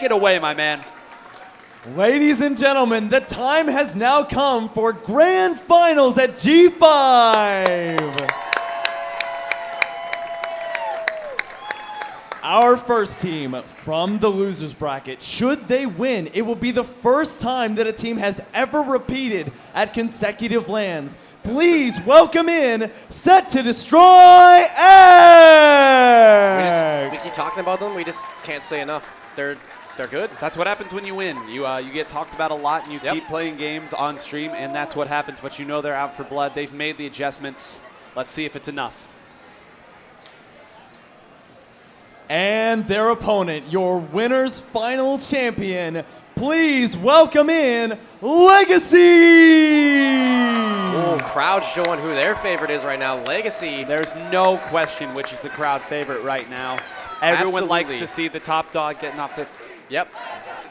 it away, my man. Ladies and gentlemen, the time has now come for Grand Finals at G5. Our first team from the losers bracket, should they win, it will be the first time that a team has ever repeated at consecutive LANs. Please welcome in SetToDestroyX! We keep talking about them, we just can't say enough. They're good. That's what happens when you win. You get talked about a lot, and you keep playing games on stream, and that's what happens. But you know they're out for blood. They've made the adjustments. Let's see if it's enough. And their opponent, your winner's final champion, please welcome in Legacy! Oh, crowd showing who their favorite is right now. Legacy. There's no question which is the crowd favorite right now. Everyone likes to see the top dog getting off to... Yep.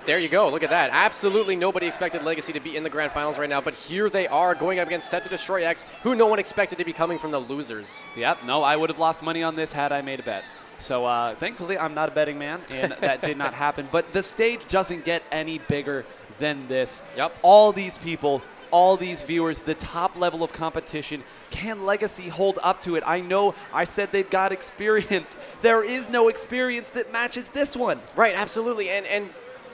There you go. Look at that. Absolutely nobody expected Legacy to be in the grand finals right now, but here they are going up against SetToDestroyX, who no one expected to be coming from the losers. Yep. No, I would have lost money on this had I made a bet. So thankfully, I'm not a betting man, and that did not happen. But the stage doesn't get any bigger than this. Yep. All these people, all these viewers, the top level of competition. Can Legacy hold up to it? I know I said they've got experience. There is no experience that matches this one. Right, absolutely. And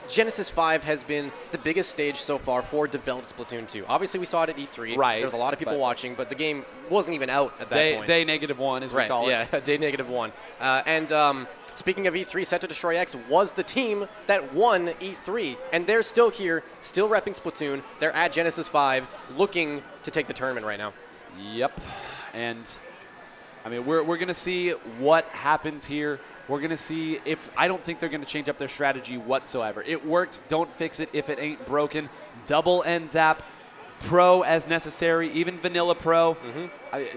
Genesis 5 has been the biggest stage so far for developed Splatoon 2. Obviously, we saw it at E3. Right. There was a lot of people watching, but the game wasn't even out at that point. Day -1, as we call it. Yeah, day -1. Speaking of E3, SetToDestroyX was the team that won E3, and they're still here, still repping Splatoon. They're at Genesis 5, looking to take the tournament right now. Yep, and I mean we're going to see what happens here. We're going to see if I don't think they're going to change up their strategy whatsoever. It worked. Don't fix it if it ain't broken. Double end zap, pro as necessary, even vanilla pro.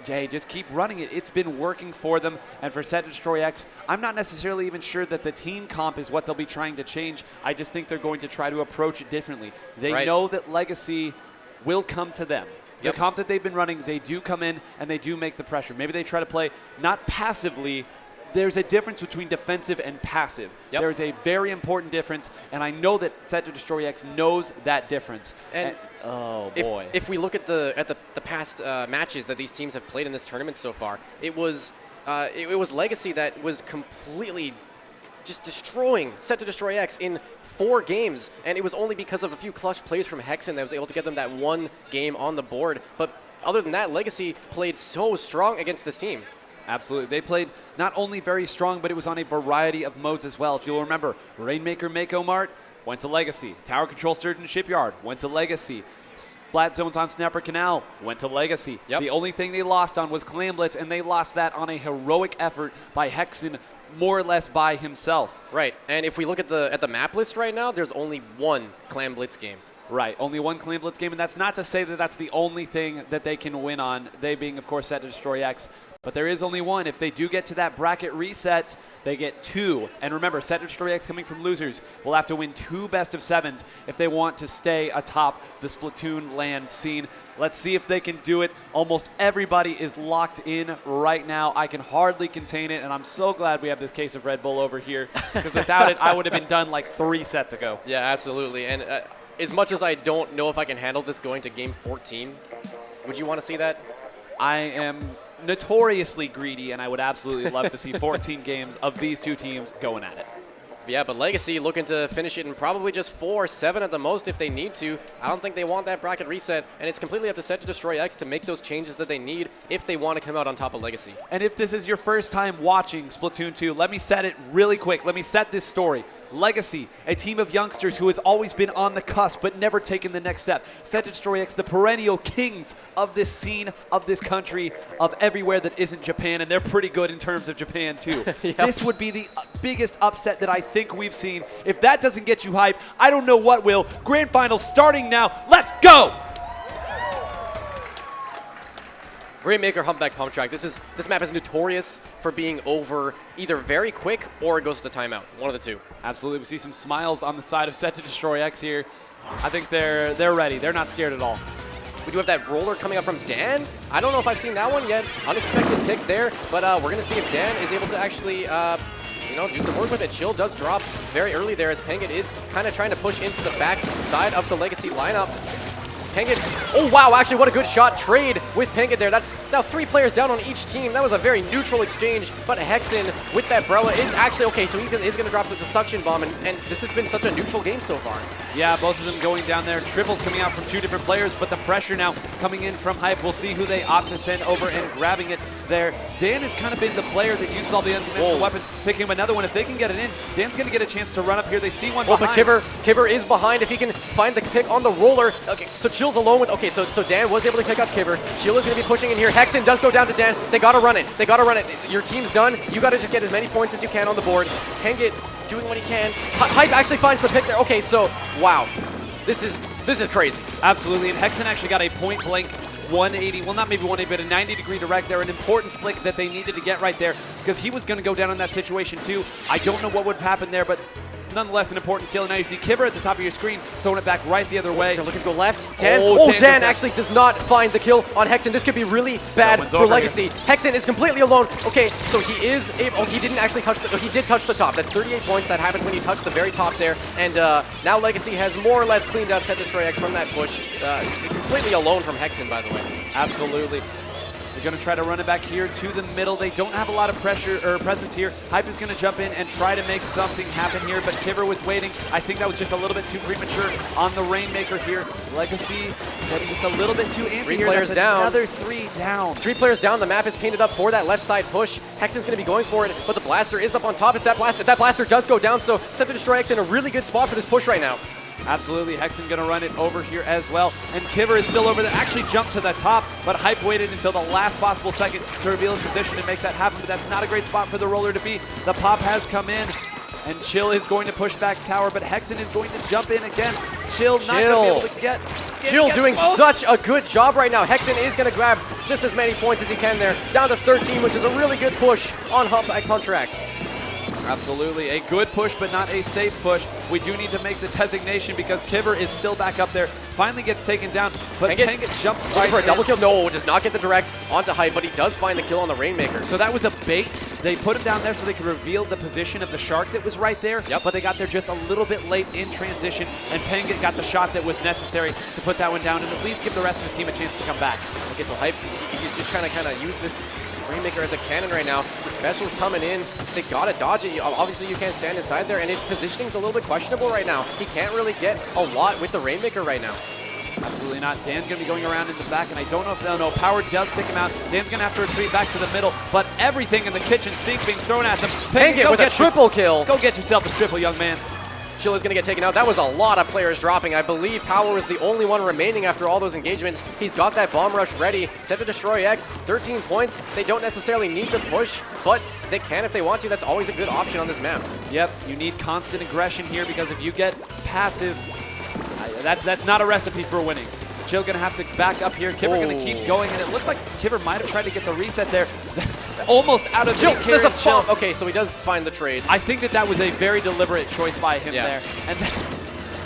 Jay, just keep running it. It's been working for them. And for SetToDestroyX, I'm not necessarily even sure that the team comp is what they'll be trying to change. I just think they're going to try to approach it differently. They know that Legacy will come to them. The comp that they've been running, they do come in and they do make the pressure. Maybe they try to play not passively. There's a difference between defensive and passive. There's a very important difference, and I know that SetToDestroyX knows that difference. And oh boy, if we look at the past matches that these teams have played in this tournament so far, it was Legacy that was completely just destroying SetToDestroyX in 4 games, and it was only because of a few clutch plays from Hexen that was able to get them that one game on the board. But other than that, Legacy played so strong against this team. Absolutely. They played not only very strong, but it was on a variety of modes as well. If you'll remember, Rainmaker Mako Mart went to Legacy. Tower Control Sturgeon Shipyard went to Legacy. Splat Zones on Snapper Canal went to Legacy. The only thing they lost on was Clam Blitz, and they lost that on a heroic effort by Hexen, more or less by himself. Right, and if we look at the map list right now, there's only one Clam Blitz game. Right, only one Clam Blitz game, and that's not to say that that's the only thing that they can win on, they being, of course, SetToDestroyX. But there is only one. If they do get to that bracket reset, they get 2. And remember, SetToDestroyX coming from losers will have to win 2 best-of-7s if they want to stay atop the Splatoon LAN scene. Let's see if they can do it. Almost everybody is locked in right now. I can hardly contain it, and I'm so glad we have this case of Red Bull over here, because without it, I would have been done like 3 sets ago. Yeah, absolutely. And as much as I don't know if I can handle this going to game 14, would you want to see that? I am notoriously greedy, and I would absolutely love to see 14 games of these two teams going at it. Yeah, but Legacy looking to finish it in probably just 4, 7 at the most if they need to. I don't think they want that bracket reset, and it's completely up to SetToDestroyX to make those changes that they need if they want to come out on top of Legacy. And if this is your first time watching Splatoon 2, let me set it really quick. Let me set this story. Legacy, a team of youngsters who has always been on the cusp but never taken the next step. SetToDestroyX, the perennial kings of this scene, of this country, of everywhere that isn't Japan, and they're pretty good in terms of Japan too. This would be the biggest upset that I think we've seen. If that doesn't get you hyped, I don't know what will. Grand Finals starting now. Let's go! Rainmaker Humpback Pump Track. This map is notorious for being over either very quick or it goes to timeout. One of the two. Absolutely. We see some smiles on the side of SetToDestroyX here. I think they're ready. They're not scared at all. We do have that roller coming up from Dan. I don't know if I've seen that one yet. Unexpected pick there, but we're going to see if Dan is able to actually you know, do some work with it. Chill does drop very early there as Penguin is kind of trying to push into the back side of the Legacy lineup. Penguin, oh wow, actually what a good shot trade with Penguin there. That's now 3 players down on each team. That was a very neutral exchange, but Hexen with that Brella is actually, okay, so he is going to drop the suction bomb, and this has been such a neutral game so far. Yeah, both of them going down there. Triples coming out from 2 different players, but the pressure now coming in from Hype. We'll see who they opt to send over and grabbing it there. Dan has kind of been the player that uses all the unconventional weapons, picking up another one. If they can get it in, Dan's going to get a chance to run up here. They see one behind. But Kivver is behind if he can find the pick on the roller. Okay, so Chill's alone with, okay, so Dan was able to pick up Kivver. Chill is going to be pushing in here. Hexen does go down to Dan. They got to run it. They got to run it. Your team's done. You got to just get as many points as you can on the board. Penguin doing what he can. Hype actually finds the pick there. Okay, so, wow. This is crazy. Absolutely, and Hexen actually got a point-blank 180, well not maybe 180, but a 90-degree direct there, an important flick that they needed to get right there because he was going to go down in that situation too. I don't know what would have happened there, but nonetheless an important kill. Now you see Kivver at the top of your screen throwing it back right the other way. They're looking to go left. Dan actually does not find the kill on Hexen. This could be really bad for Legacy. Hexen is completely alone. Okay, so he is able, he didn't actually touch the, he did touch the top. That's 38 points. That happens when you touch the very top there. And now Legacy has more or less cleaned out SetToDestroyX from that push. Completely alone from Hexen, by the way. Absolutely. They're going to try to run it back here to the middle. They don't have a lot of pressure or presence here. Hype is going to jump in and try to make something happen here, but Kivver was waiting. I think that was just a little bit too premature on the Rainmaker here. Legacy getting just a little bit too antsy here. 3 players down. Another 3 down. 3 players down. The map is painted up for that left side push. Hexen's going to be going for it, but the blaster is up on top. If that blaster does go down, so SetToDestroyX in a really good spot for this push right now. Absolutely, Hexen gonna run it over here as well. And Kivver is still over there, actually jumped to the top, but Hype waited until the last possible second to reveal his position and make that happen, but that's not a great spot for the roller to be. The pop has come in, and Chill is going to push back tower, but Hexen is going to jump in again. Chill not gonna be able to get Chill doing such a good job right now. Hexen is gonna grab just as many points as he can there, down to 13, which is a really good push on contract. Absolutely, a good push, but not a safe push. We do need to make the designation because Kivver is still back up there. Finally gets taken down, but Penguin jumps right for a double kill. No, does not get the direct onto Hype, but he does find the kill on the Rainmaker. So that was a bait. They put him down there so they could reveal the position of the shark that was right there. But they got there just a little bit late in transition, and Penguin got the shot that was necessary to put that one down and at least give the rest of his team a chance to come back. Okay, so Hype, he's just trying to kind of use this Rainmaker as a cannon right now. The special's coming in. They gotta dodge it. Obviously, you can't stand inside there, and his positioning's a little bit questionable right now. He can't really get a lot with the Rainmaker right now. Absolutely not. Dan going to be going around in the back, and I don't know if they'll know. Power does pick him out. Dan's going to have to retreat back to the middle, but everything in the kitchen sink being thrown at them. Penguin with a triple kill. Go get yourself a triple, young man. Chill is going to get taken out. That was a lot of players dropping. I believe Power was the only one remaining after all those engagements. He's got that bomb rush ready. SetToDestroyX, 13 points. They don't necessarily need to push, but they can if they want to. That's always a good option on this map. Yep, you need constant aggression here because if you get passive, that's not a recipe for winning. Chill gonna have to back up here. Kivver gonna keep going, and it looks like Kivver might have tried to get the reset there. Almost out of Chill. There's a bomb. Okay, so he does find the trade. I think that was a very deliberate choice by him there. And then,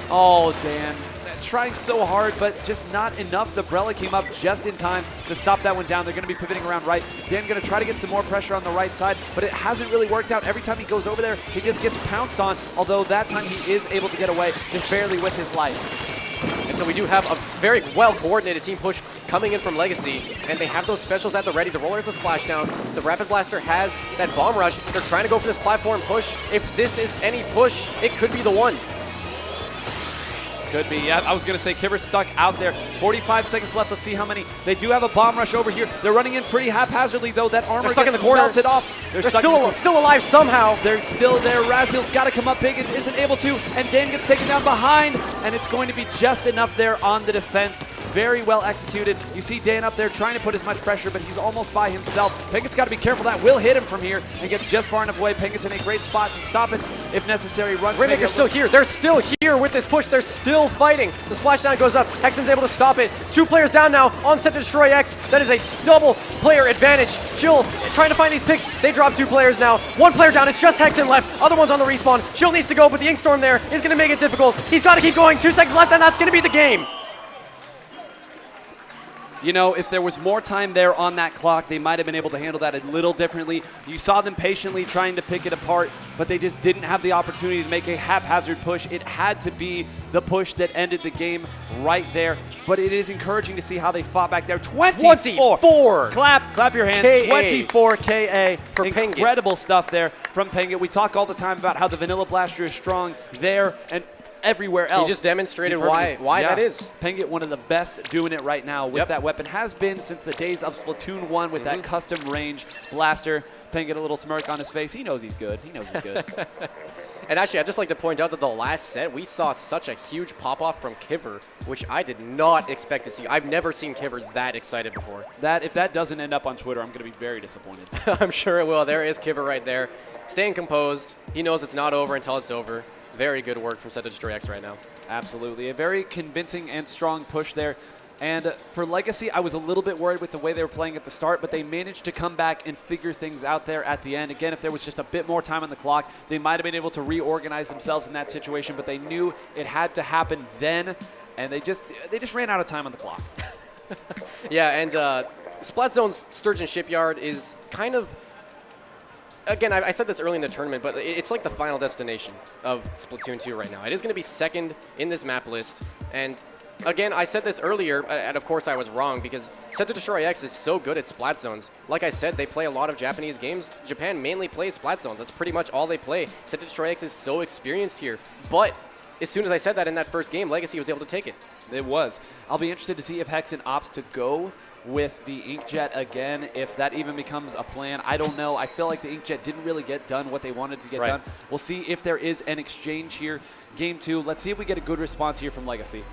oh, Dan. Trying so hard, but just not enough. The Brella came up just in time to stop that one down. They're going to be pivoting around right. Dan going to try to get some more pressure on the right side, but it hasn't really worked out. Every time he goes over there, he just gets pounced on, although that time he is able to get away, just barely with his life. And so we do have a very well-coordinated team push coming in from Legacy, and they have those specials at the ready. The roller has the splashdown. The Rapid Blaster has that bomb rush. They're trying to go for this platform push. If this is any push, it could be the one. Could be, yeah. I was going to say Kivver's stuck out there. 45 seconds left. Let's see how many. They do have a bomb rush over here. They're running in pretty haphazardly, though. That armor stuck gets in the corner. melted off. They're still alive somehow. They're still there. Raziel's got to come up big and isn't able to. And Dan gets taken down behind. And it's going to be just enough there on the defense. Very well executed. You see Dan up there trying to put as much pressure, but he's almost by himself. Penguin's got to be careful. That will hit him from here and gets just far enough away. Penguin's in a great spot to stop it if necessary. Rainmaker's still here. They're still here with this push. They're still fighting. The splashdown goes up. Hexen's able to stop it. 2 players down now on SetToDestroyX. That is a double player advantage. Chill trying to find these picks. They drop 2 players now. 1 player down. It's just Hexen left. Other one's on the respawn. Chill needs to go, but the Inkstorm there is going to make it difficult. He's got to keep going. 2 seconds left, and that's going to be the game. you know, if there was more time there on that clock, they might have been able to handle that a little differently. You saw them patiently trying to pick it apart, but they just didn't have the opportunity to make a haphazard push. It had to be the push that ended the game right there. But it is encouraging to see how they fought back there. 24! Clap your hands. KA. 24 KA. For Pengit. Incredible stuff there from Pengit. We talk all the time about how the Vanilla Blaster is strong there and everywhere else. He just demonstrated why that is. Pengit, one of the best doing it right now with that weapon, has been since the days of Splatoon 1 with that custom range blaster. Pengit, a little smirk on his face. He knows he's good. He knows he's good. And actually, I'd just like to point out that the last set, we saw such a huge pop-off from Kiver, which I did not expect to see. I've never seen Kiver that excited before. If that doesn't end up on Twitter, I'm going to be very disappointed. I'm sure it will. There is Kiver right there, staying composed. He knows it's not over until it's over. Very good work from SetToDestroyX right now. Absolutely. A very convincing and strong push there. And for Legacy, I was a little bit worried with the way they were playing at the start, but they managed to come back and figure things out there at the end. Again, if there was just a bit more time on the clock, they might have been able to reorganize themselves in that situation, but they knew it had to happen then, and they just ran out of time on the clock. Yeah, and Splat Zone's Sturgeon Shipyard is kind of, again, I said this early in the tournament, but it's like the final destination of Splatoon 2 right now. It is going to be second in this map list, and again, I said this earlier, and of course I was wrong, because SetToDestroyX is so good at Splat Zones. Like I said, they play a lot of Japanese games. Japan mainly plays Splat Zones. That's pretty much all they play. SetToDestroyX is so experienced here. But as soon as I said that in that first game, Legacy was able to take it. It was. I'll be interested to see if Hexen opts to go with the Inkjet again, if that even becomes a plan. I don't know. I feel like the Inkjet didn't really get done what they wanted to get done. We'll see if there is an exchange here. Game 2. Let's see if we get a good response here from Legacy.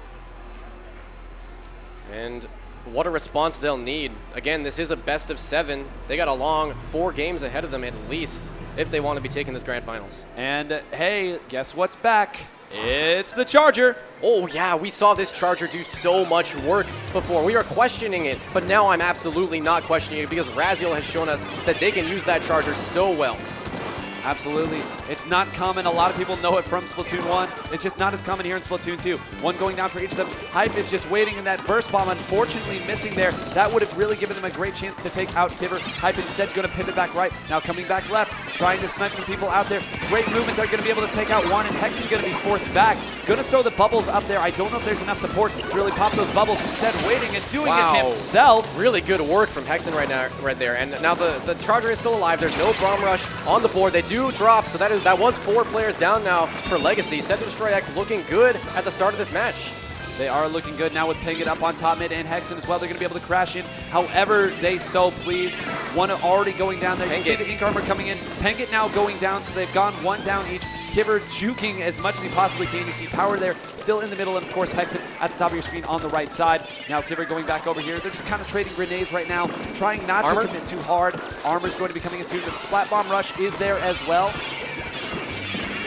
And what a response they'll need. Again, this is a best of 7. They got a long 4 games ahead of them at least if they want to be taking this grand finals. And hey, guess what's back? It's the Charger. Oh yeah, we saw this Charger do so much work before. We were questioning it, but now I'm absolutely not questioning it because Raziel has shown us that they can use that Charger so well. Absolutely. It's not common. A lot of people know it from Splatoon 1. It's just not as common here in Splatoon 2. One going down for each of them. Hype is just waiting in that burst bomb, unfortunately missing there. That would have really given them a great chance to take out Kiver. Hype instead going to pivot back right. Now coming back left, trying to snipe some people out there. Great movement. They're going to be able to take out one, and Hexen going to be forced back. Going to throw the bubbles up there. I don't know if there's enough support to really pop those bubbles. Instead, waiting and doing it himself. Really good work from Hexen right there. And now the Charger is still alive. There's no bomb rush on the board. They do drop, so that was 4 players down now for Legacy. SetToDestroyX looking good at the start of this match. They are looking good now with Pengit up on top mid and Hexen as well. They're going to be able to crash in however they so please. One already going down there. You see the Ink Armor coming in. Pengit now going down, so they've gone 1 down each. Kiver juking as much as he possibly can. You see Power there still in the middle, and of course Hexen at the top of your screen on the right side. Now Kiver going back over here. They're just kind of trading grenades right now, trying not to commit too hard. Armor's going to be coming in soon. The Splat Bomb Rush is there as well.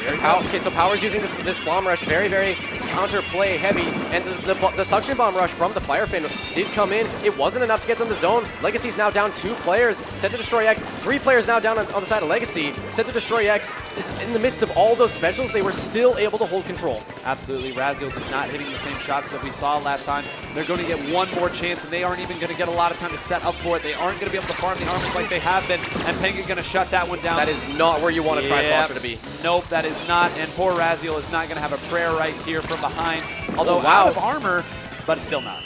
Okay, so Power's using this bomb rush very, very counterplay heavy, and the suction bomb rush from the Fire Fin did come in. It wasn't enough to get them the zone. Legacy's now down 2 players. SetToDestroyX, 3 players now down on the side of Legacy. SetToDestroyX, just in the midst of all those specials, they were still able to hold control. Absolutely. Raziel just not hitting the same shots that we saw last time. They're going to get one more chance, and they aren't even going to get a lot of time to set up for it. They aren't going to be able to farm the armors like they have been, and Pengit going to shut that one down. That is not where you want a Tri-Slosher to be. Nope, that is not, and poor Raziel is not going to have a prayer right here from behind, although out of armor, but still not.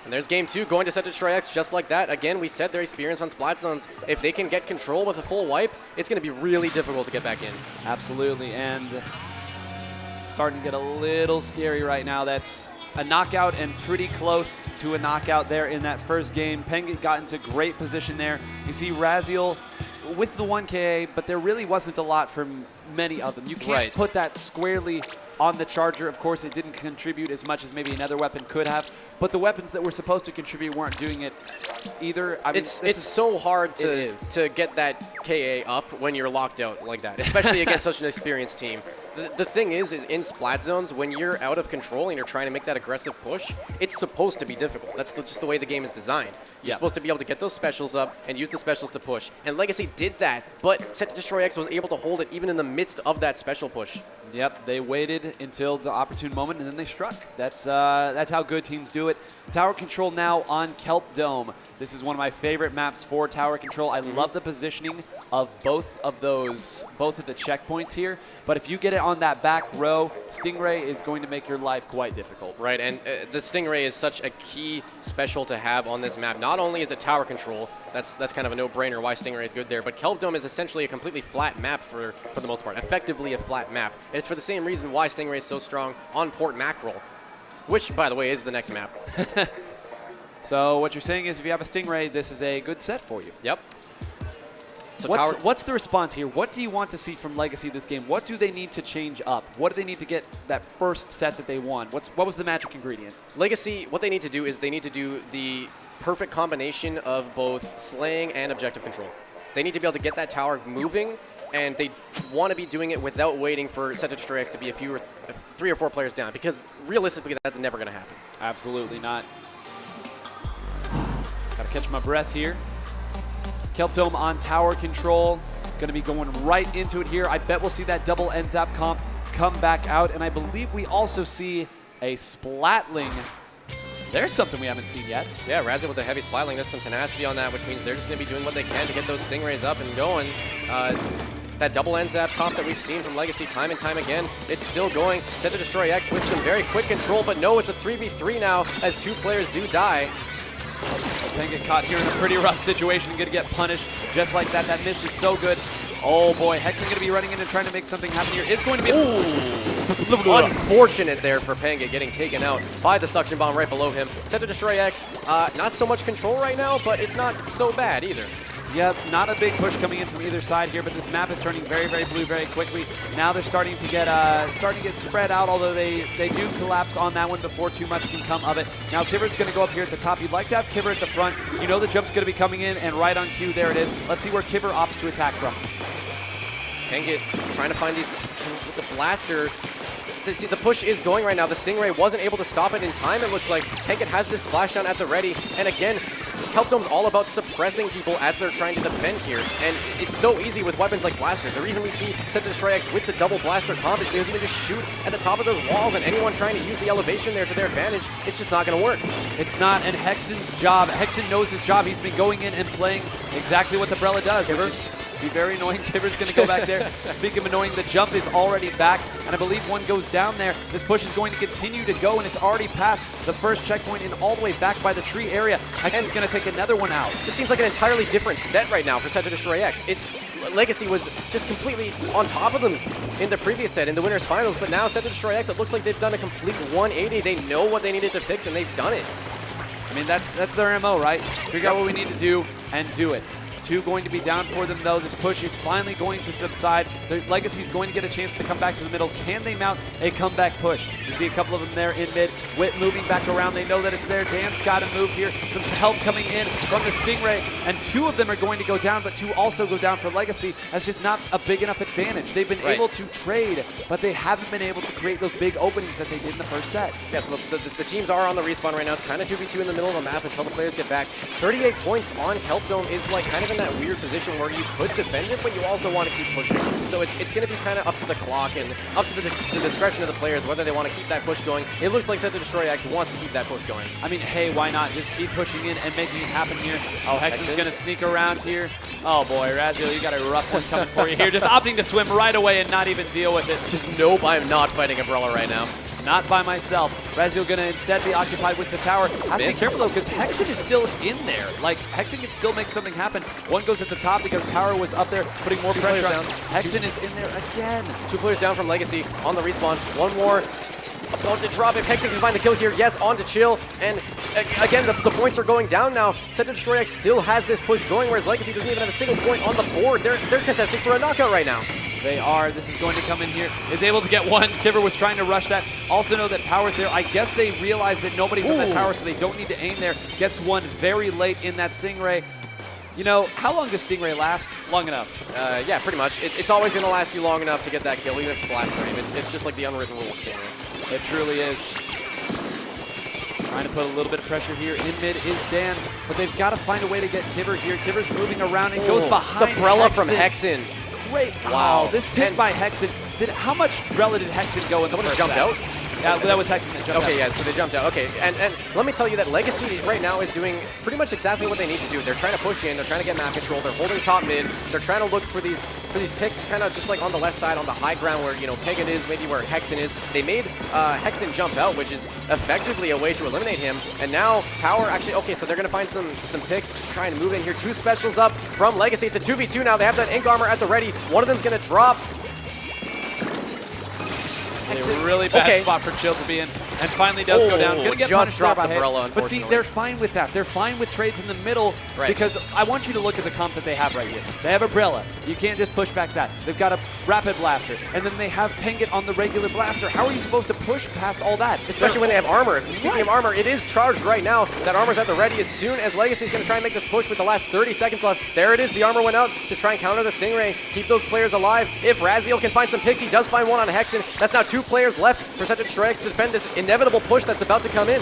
And there's game 2 going to SetToDestroyX just like that. Again, we said their experience on Splat Zones. If they can get control with a full wipe, it's going to be really difficult to get back in. Absolutely, and it's starting to get a little scary right now. That's a knockout and pretty close to a knockout there in that first game. Pengit got into great position there. You see Raziel with the 1K, but there really wasn't a lot from many of them. You can't put that squarely on the Charger. Of course, it didn't contribute as much as maybe another weapon could have, but the weapons that were supposed to contribute weren't doing it either. I mean, it's so hard to get that KA up when you're locked out like that, especially against such an experienced team. The thing is in splat zones, when you're out of control and you're trying to make that aggressive push, it's supposed to be difficult. That's just the way the game is designed. You're supposed to be able to get those specials up and use the specials to push. And Legacy did that, but SetToDestroyX was able to hold it even in the midst of that special push. Yep, they waited until the opportune moment, and then they struck. That's how good teams do it. Tower control now on Kelp Dome. This is one of my favorite maps for tower control. I love the positioning of both of the checkpoints here. But if you get it on that back row, Stingray is going to make your life quite difficult. Right, and the Stingray is such a key special to have on this map. Not only is it tower control, that's kind of a no-brainer why Stingray is good there, but Kelp Dome is essentially a completely flat map for the most part, effectively a flat map. And it's for the same reason why Stingray is so strong on Port Mackerel, which, by the way, is the next map. So what you're saying is if you have a Stingray, this is a good set for you. Yep. So what's the response here? What do you want to see from Legacy this game? What do they need to change up? What do they need to get that first set that they won? What was the magic ingredient? Legacy, what they need to do is they need to do the perfect combination of both slaying and objective control. They need to be able to get that tower moving, and they want to be doing it without waiting for SetToDestroyX to be 3 or 4 players down, because realistically that's never going to happen. Absolutely not. Got to catch my breath here. Kelp Dome on tower control. Going to be going right into it here. I bet we'll see that double end zap comp come back out, and I believe we also see a Splatling. There's something we haven't seen yet. Yeah, Razzie with the heavy Splatling. There's some tenacity on that, which means they're just going to be doing what they can to get those Stingrays up and going. That double end zap comp that we've seen from Legacy time and time again, it's still going. SetToDestroyX with some very quick control, but no, it's a 3v3 now as 2 players do die. Then get caught here in a pretty rough situation, going to get punished just like that. That mist is so good. Oh boy, Hexen going to be running in and trying to make something happen here. It's going to be unfortunate there for Panga getting taken out by the suction bomb right below him. SetToDestroyX, not so much control right now, but it's not so bad either. Yep, not a big push coming in from either side here, but this map is turning very, very blue very quickly. Now they're starting to get spread out, although they do collapse on that one before too much can come of it. Now Kiver's going to go up here at the top. You'd like to have Kiver at the front. You know the jump's going to be coming in, and right on cue, there it is. Let's see where Kiver opts to attack from. Panga trying to find these kills with the blaster. The push is going right now. The Stingray wasn't able to stop it in time. It looks like Hankett has this splashdown at the ready. And again, Kelp Dome's all about suppressing people as they're trying to defend here. And it's so easy with weapons like Blaster. The reason we see SetToDestroyX with the double Blaster comp is because you can just shoot at the top of those walls, and anyone trying to use the elevation there to their advantage, it's just not going to work. It's not, and Hexen's job, Hexen knows his job. He's been going in and playing exactly what the Brella does. Be very annoying. Kiver's going to go back there. Speaking of annoying, the jump is already back, and I believe one goes down there. This push is going to continue to go, and it's already past the first checkpoint and all the way back by the tree area. Hexen's going to take another one out. This seems like an entirely different set right now for SetToDestroyX. Legacy was just completely on top of them in the previous set, in the winners finals, but now SetToDestroyX, it looks like they've done a complete 180. They know what they needed to fix, and they've done it. I mean, that's their MO, right? Figure out what we need to do and do it. 2 going to be down for them, though. This push is finally going to subside. The Legacy's going to get a chance to come back to the middle. Can they mount a comeback push? You see a couple of them there in mid. Wit moving back around. They know that it's there. Dan's got to move here. Some help coming in from the Stingray, and 2 of them are going to go down, but 2 also go down for Legacy. That's just not a big enough advantage. They've been able to trade, but they haven't been able to create those big openings that they did in the first set. Yeah, so the teams are on the respawn right now. It's kind of 2v2 in the middle of the map until the players get back. 38 points on Kelp Dome is like kind of in that weird position where you could defend it, but you also want to keep pushing. So it's going to be kind of up to the clock and up to the discretion of the players whether they want to keep that push going. It looks like SetToDestroyX wants to keep that push going. I mean, hey, why not? Just keep pushing in and making it happen here. Oh, Hexen's going to sneak around here. Oh boy, Razzie, you got a rough one coming for you here. Just opting to swim right away and not even deal with it. Just nope, I'm not fighting Umbrella right now. Not by myself. Razzie going to instead be occupied with the tower. Have to be careful though, because Hexen is still in there. Like, Hexen can still make something happen. One goes at the top because Power was up there, putting more pressure on. Hexen is in there again. 2 players down from Legacy on the respawn. 1 more about to drop. If Hexen can find the kill here, yes, on to Chill. And again, the points are going down now. SetToDestroyX still has this push going, whereas Legacy doesn't even have a single point on the board. They're contesting for a knockout right now. They are. This is going to come in here. Is able to get one. Kiver was trying to rush that. Also know that Power's there. I guess they realize that nobody's on the tower, so they don't need to aim there. Gets one very late in that Stingray. You know, how long does Stingray last? Long enough. Yeah, pretty much. It's always going to last you long enough to get that kill, even if it's the last frame. It's just like the unwritten rule of Stingray. It truly is. Trying to put a little bit of pressure here. In mid is Dan, but they've got to find a way to get Kivver here. Kivver's moving around and goes behind the Brella Hexen. from Hexen. Great. Wow. This pick by Hexen. How much Brella did Hexen go in Someone the just first jumped set? out? Yeah, that was Hexen that jumped out. Okay, yeah, so they jumped out. Okay, and let me tell you that Legacy right now is doing pretty much exactly what they need to do. They're trying to push in, they're trying to get map control, they're holding top mid, they're trying to look for these picks kind of just like on the left side on the high ground where, you know, Pagan is, maybe where Hexen is. They made Hexen jump out, which is effectively a way to eliminate him. And now Power actually, okay, so they're going to find some picks to try and move in here. 2 specials up from Legacy. It's a 2v2 now. They have that ink armor at the ready. One of them's going to drop. A really bad spot for Chill to be in, and finally does go down. Gonna get just dropped the hit. Brella, But see, they're fine with that. They're fine with trades in the middle because I want you to look at the comp that they have right here. They have a Brella. You can't just push back that. They've got a Rapid Blaster, and then they have Penget on the regular blaster. How are you supposed to push past all that? Especially when they have armor. Speaking of armor, it is charged right now. That armor's at the ready as soon as Legacy's going to try and make this push with the last 30 seconds left. There it is. The armor went out to try and counter the Stingray, keep those players alive. If Raziel can find some picks, he does find one on Hexen. That's now 2 players left for SetToDestroyX to defend this inevitable push that's about to come in.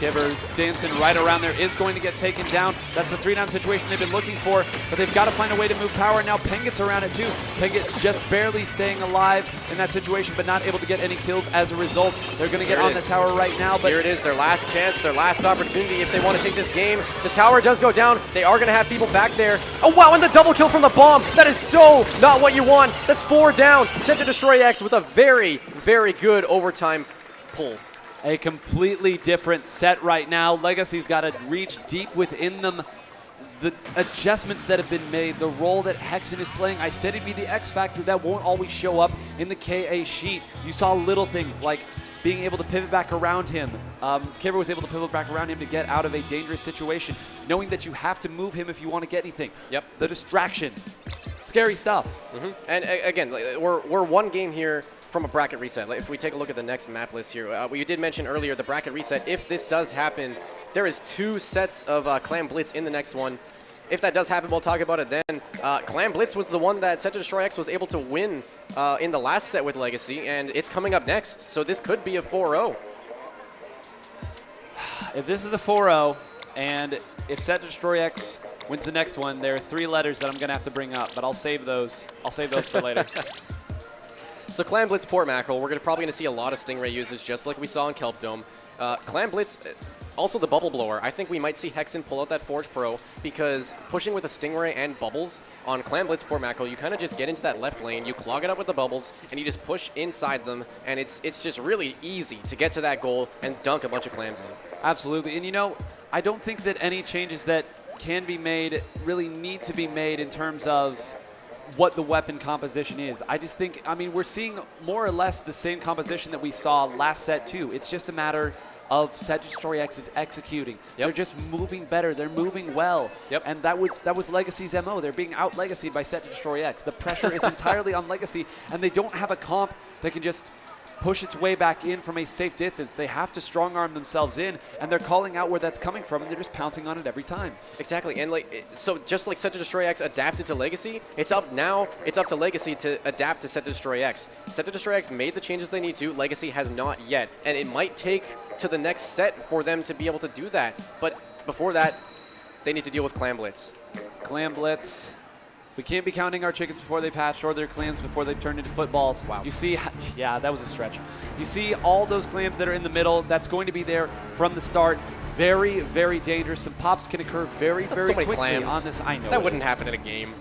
Kivver dancing right around there is going to get taken down. That's the 3-down situation they've been looking for, but they've got to find a way to move Power. Now Penget's around it too. Penget just barely staying alive in that situation, but not able to get any kills as a result. They're going to get on the tower right now. But here it is, their last chance, their last opportunity if they want to take this game. The tower does go down. They are going to have people back there. Oh, wow, and the double kill from the bomb. That is so not what you want. That's 4 down. SetToDestroyX with a very, very good overtime pull. A completely different set right now. Legacy's got to reach deep within them. The adjustments that have been made, the role that Hexen is playing, I said he'd be the X factor that won't always show up in the KA sheet. You saw little things like being able to pivot back around him. Kivver was able to pivot back around him to get out of a dangerous situation, knowing that you have to move him if you want to get anything. Yep. The distraction. Scary stuff. And again, we're 1 game here from a bracket reset. If we take a look at the next map list here, we did mention earlier the bracket reset. If this does happen, there is 2 sets of Clan Blitz in the next one. If that does happen, we'll talk about it then. Clan Blitz was the one that SetToDestroyX was able to win in the last set with Legacy, and it's coming up next. So this could be a 4-0. If this is a 4-0, and if SetToDestroyX wins the next one, there are 3 letters that I'm going to have to bring up, but I'll save those. I'll save those for later. So Clan Blitz Port Mackerel, we're probably going to see a lot of Stingray usage just like we saw in Kelp Dome. Clan Blitz, also the Bubble Blower. I think we might see Hexen pull out that Forge Pro because pushing with a Stingray and Bubbles on Clan Blitz Port Mackerel, you kind of just get into that left lane, you clog it up with the bubbles, and you just push inside them, and it's just really easy to get to that goal and dunk a bunch of clams in. Absolutely. And you know, I don't think that any changes that can be made really need to be made in terms of what the weapon composition is. I just think, I mean, we're seeing more or less the same composition that we saw last set too. It's just a matter of SetToDestroyX is executing. They're just moving better. They're moving well. And that was Legacy's MO. They're being out-Legacy'd by SetToDestroyX. The pressure is entirely on Legacy, and they don't have a comp that can just push its way back in from a safe distance. They have to strong-arm themselves in, and they're calling out where that's coming from, and they're just pouncing on it every time. Exactly, and so just like SetToDestroyX adapted to Legacy, it's up to Legacy to adapt to SetToDestroyX. SetToDestroyX made the changes they need to. Legacy has not yet, and it might take to the next set for them to be able to do that. But before that, they need to deal with Clan Blitz. Clan Blitz. We can't be counting our chickens before they've hatched or their clams before they've turned into footballs. Wow. You see, yeah, that was a stretch. You see all those clams that are in the middle, that's going to be there from the start. Very, very dangerous. Some pops can occur very, very so many quickly clams. on this. I know that wouldn't happen in a game.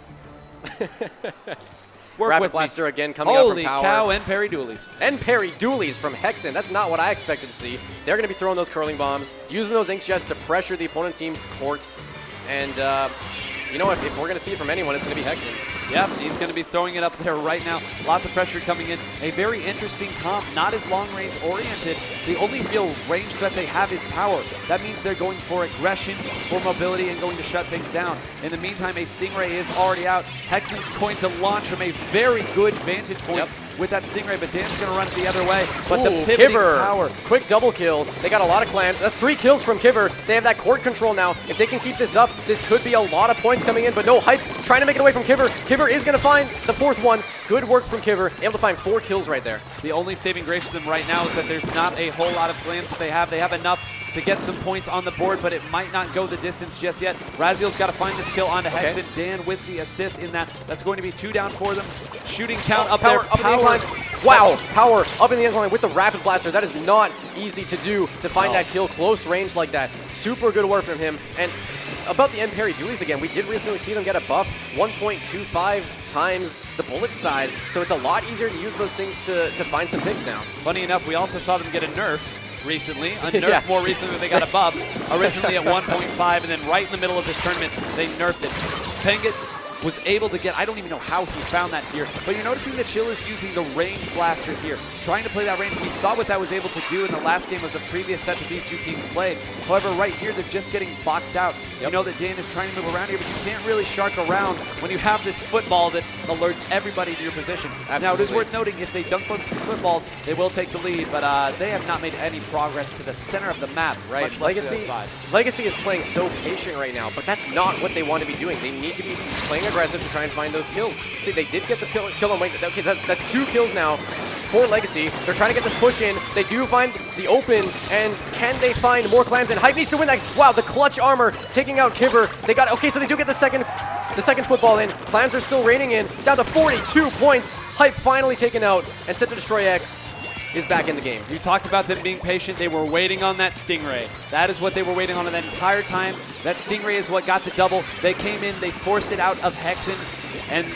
Work Rapid with Blaster me. again coming up from Power. Holy cow, and Perry Doolies. And Perry Doolies from Hexen. That's not what I expected to see. They're going to be throwing those curling bombs, using those ink chests to pressure the opponent team's courts. And you know, if we're going to see it from anyone, it's going to be Hexen. Yep, he's going to be throwing it up there right now. Lots of pressure coming in. A very interesting comp, not as long-range oriented. The only real range threat they have is power. That means they're going for aggression, for mobility, and going to shut things down. In the meantime, a Stingray is already out. Hexen's going to launch from a very good vantage point. with that Stingray, but Dan's going to run it the other way. But Ooh, the pivoting Kiver, power. quick double kill. They got a lot of clams. That's 3 kills from Kiver. They have that court control now. If they can keep this up, this could be a lot of points coming in, but no, Hype trying to make it away from Kiver. Kiver is going to find the 4th one. Good work from Kiver, able to find 4 kills right there. The only saving grace to them right now is that there's not a whole lot of clams that they have. They have enough to get some points on the board, but it might not go the distance just yet. Raziel's got to find this kill onto Hexen. Dan with the assist in that. That's going to be 2 down for them. Shooting count up Power there. up in the incline. Wow, Power up in the incline with the Rapid Blaster. That is not easy to do, to find that kill close range like that. Super good work from him. And about the end parry dualies again, we did recently see them get a buff, 1.25 times the bullet size, so it's a lot easier to use those things to find some picks now. Funny enough, we also saw them get a nerf recently. A nerf more recently, they got a buff. Originally at 1.5, and then right in the middle of this tournament, they nerfed it. Penguin was able to get, I don't even know how he found that here, but you're noticing that Chill is using the range blaster here, trying to play that range. We saw what that was able to do in the last game of the previous set that these two teams played. However, right here, they're just getting boxed out. You know that Dan is trying to move around here, but you can't really shark around when you have this football that alerts everybody to your position. Absolutely. Now, it is worth noting, if they dunk both these footballs, they will take the lead, but they have not made any progress to the center of the map, Right, much less to the other side. Legacy is playing so patient right now, but that's not what they want to be doing. They need to be playing aggressive to try and find those kills. See, they did get the kill on Wayne. Okay, that's 2 kills now for Legacy. They're trying to get this push in. They do find the open, and can they find more clams? And Hype needs to win that. Wow, the clutch armor taking out Kiver. They got, okay, so they do get the second football in. Clams are still raining in, down to 42 points. Hype finally taken out, and SetToDestroyX is back in the game. You talked about them being patient. They were waiting on that Stingray. That is what they were waiting on that entire time. That Stingray is what got the double. They came in, they forced it out of Hexen, and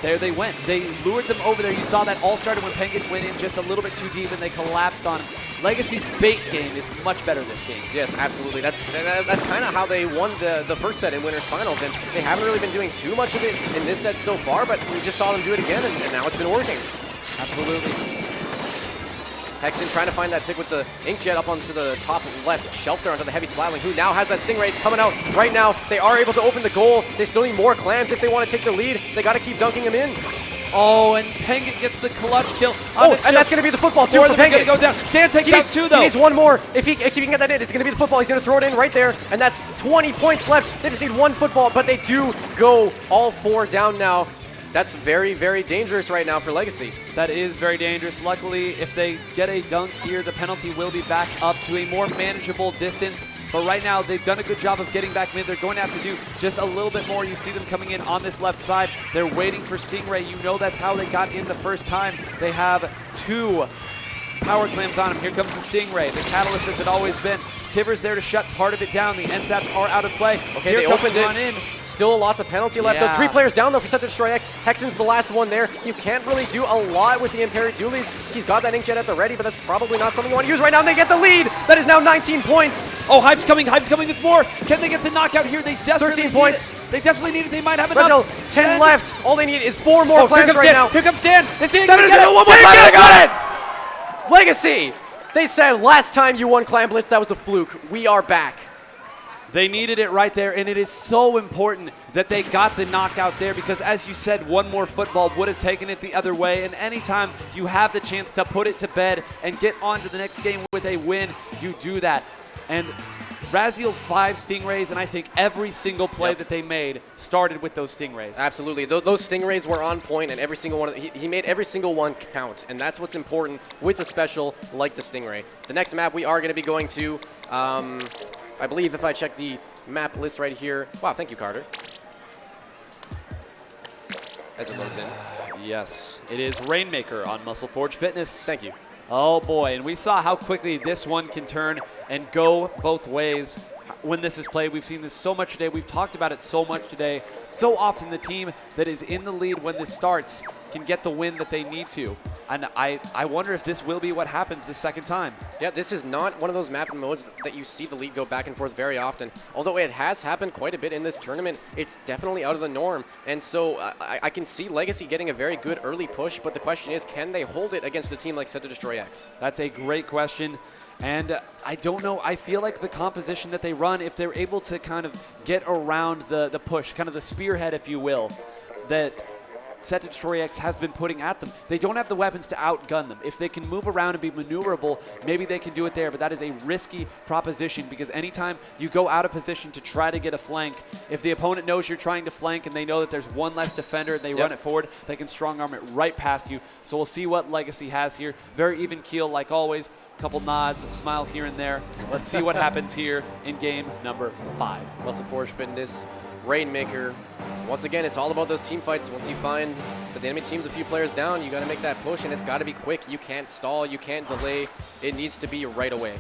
there they went. They lured them over there. You saw that all started when Penguin went in just a little bit too deep, and they collapsed on him. Legacy's bait game is much better this game. Yes, absolutely. That's kind of how they won the first set in Winners Finals, and they haven't really been doing too much of it in this set so far, but we just saw them do it again, and now it's been working. Absolutely. Hexen trying to find that pick with the Inkjet up onto the top left shelf there onto the heavy Splatling, who now has that Stingray. It's coming out right now. They are able to open the goal. They still need more clams if they want to take the lead. They got to keep dunking him in. Oh, and Penguin gets the clutch kill. Oh, and that's going to be the football too for Penguin. Go down. Dan takes out 2 though. He needs 1 more. If he can get that in, it's going to be the football. He's going to throw it in right there, and that's 20 points left. They just need 1 football, but they do go all 4 down now. That's very, very dangerous right now for Legacy. That is very dangerous. Luckily, if they get a dunk here, the penalty will be back up to a more manageable distance. But right now, they've done a good job of getting back mid. They're going to have to do just a little bit more. You see them coming in on this left side. They're waiting for Stingray. You know that's how they got in the first time. They have 2 power clams on him. Here comes the Stingray, the catalyst as it always been. Kiver's there to shut part of it down. The end zaps are out of play. Okay, here they comes opened run it. In. Still lots of penalty left. Yeah. Though 3 players down though for SetToDestroyX. Hexen's the last one there. You can't really do a lot with the Imperi Dualies. He's got that Inkjet at the ready, but that's probably not something you want to use right now. And they get the lead. That is now 19 points. Oh, Hype's coming with more. Can they get the knockout here? They desperately 13 points. Need it. They definitely need it. They might have enough. Brazil, 10 left. All they need is 4 more clams right now. Here comes Dan. Is Dan 7 gonna get it? one more clam. They got it. Legacy. They said last time you won Clam Blitz, that was a fluke. We are back. They needed it right there, and it is so important that they got the knockout there because, as you said, 1 more football would have taken it the other way, and anytime you have the chance to put it to bed and get on to the next game with a win, you do that. And Raziel 5 Stingrays, and I think every single play that they made started with those Stingrays. Absolutely. Those Stingrays were on point, and every single one, he made every single one count, and that's what's important with a special like the Stingray. The next map we are going to be going to, I believe if I check the map list right here. Wow, thank you, Carter. As it loads in. Yes, it is Rainmaker on Muscle Forge Fitness. Thank you. Oh boy, and we saw how quickly this one can turn and go both ways when this is played. We've seen this so much today. We've talked about it so much today. So often the team that is in the lead when this starts can get the win that they need to. And I wonder if this will be what happens the second time. Yeah, this is not one of those map modes that you see the lead go back and forth very often. Although it has happened quite a bit in this tournament, it's definitely out of the norm. And so I can see Legacy getting a very good early push, but the question is, can they hold it against a team like SetToDestroyX? That's a great question. And I don't know, I feel like the composition that they run, if they're able to kind of get around the push, kind of the spearhead, if you will, that SetToDestroyX has been putting at them. They don't have the weapons to outgun them. If they can move around and be maneuverable, maybe they can do it there, but that is a risky proposition because anytime you go out of position to try to get a flank, if the opponent knows you're trying to flank and they know that there's one less defender and they run it forward, they can strong arm it right past you. So we'll see what Legacy has here. Very even keel like always. Couple nods, smile here and there. Let's see what happens here in game number 5. Muscle Forge Fitness, Rainmaker. Once again, it's all about those team fights. Once you find that the enemy team's a few players down, you got to make that push, and it's got to be quick. You can't stall. You can't delay. It needs to be right away.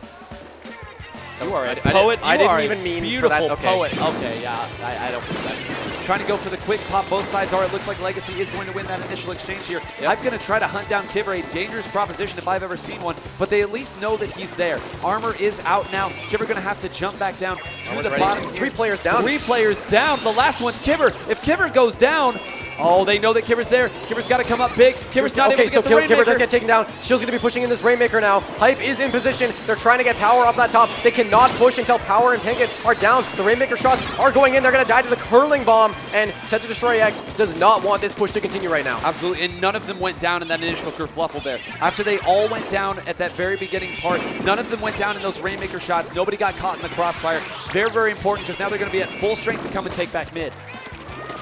You are a poet. I didn't even mean beautiful for that. Okay. Poet. Okay, yeah, I don't think that. Trying to go for the quick pop. Both sides are. It looks like Legacy is going to win that initial exchange here. I'm going to try to hunt down Kiver, a dangerous proposition if I've ever seen one, but they at least know that he's there. Armor is out now. Kiver going to have to jump back down to the bottom. 3 players down. 3 players down. The last one's Kiver. If Kiver goes down, oh, they know that Kiver's there. Kiver's got to come up big. Kiver's not able to get the Rainmaker. Kiver does get taken down. Shield's going to be pushing in this Rainmaker now. Hype is in position. They're trying to get Power off that top. They cannot push until Power and Pinkett are down. The Rainmaker shots are going in. They're going to die to the curling bomb, and SetToDestroyX does not want this push to continue right now. Absolutely, and none of them went down in that initial kerfluffle there. After they all went down at that very beginning part, none of them went down in those Rainmaker shots. Nobody got caught in the crossfire. Very, very important because now they're going to be at full strength to come and take back mid.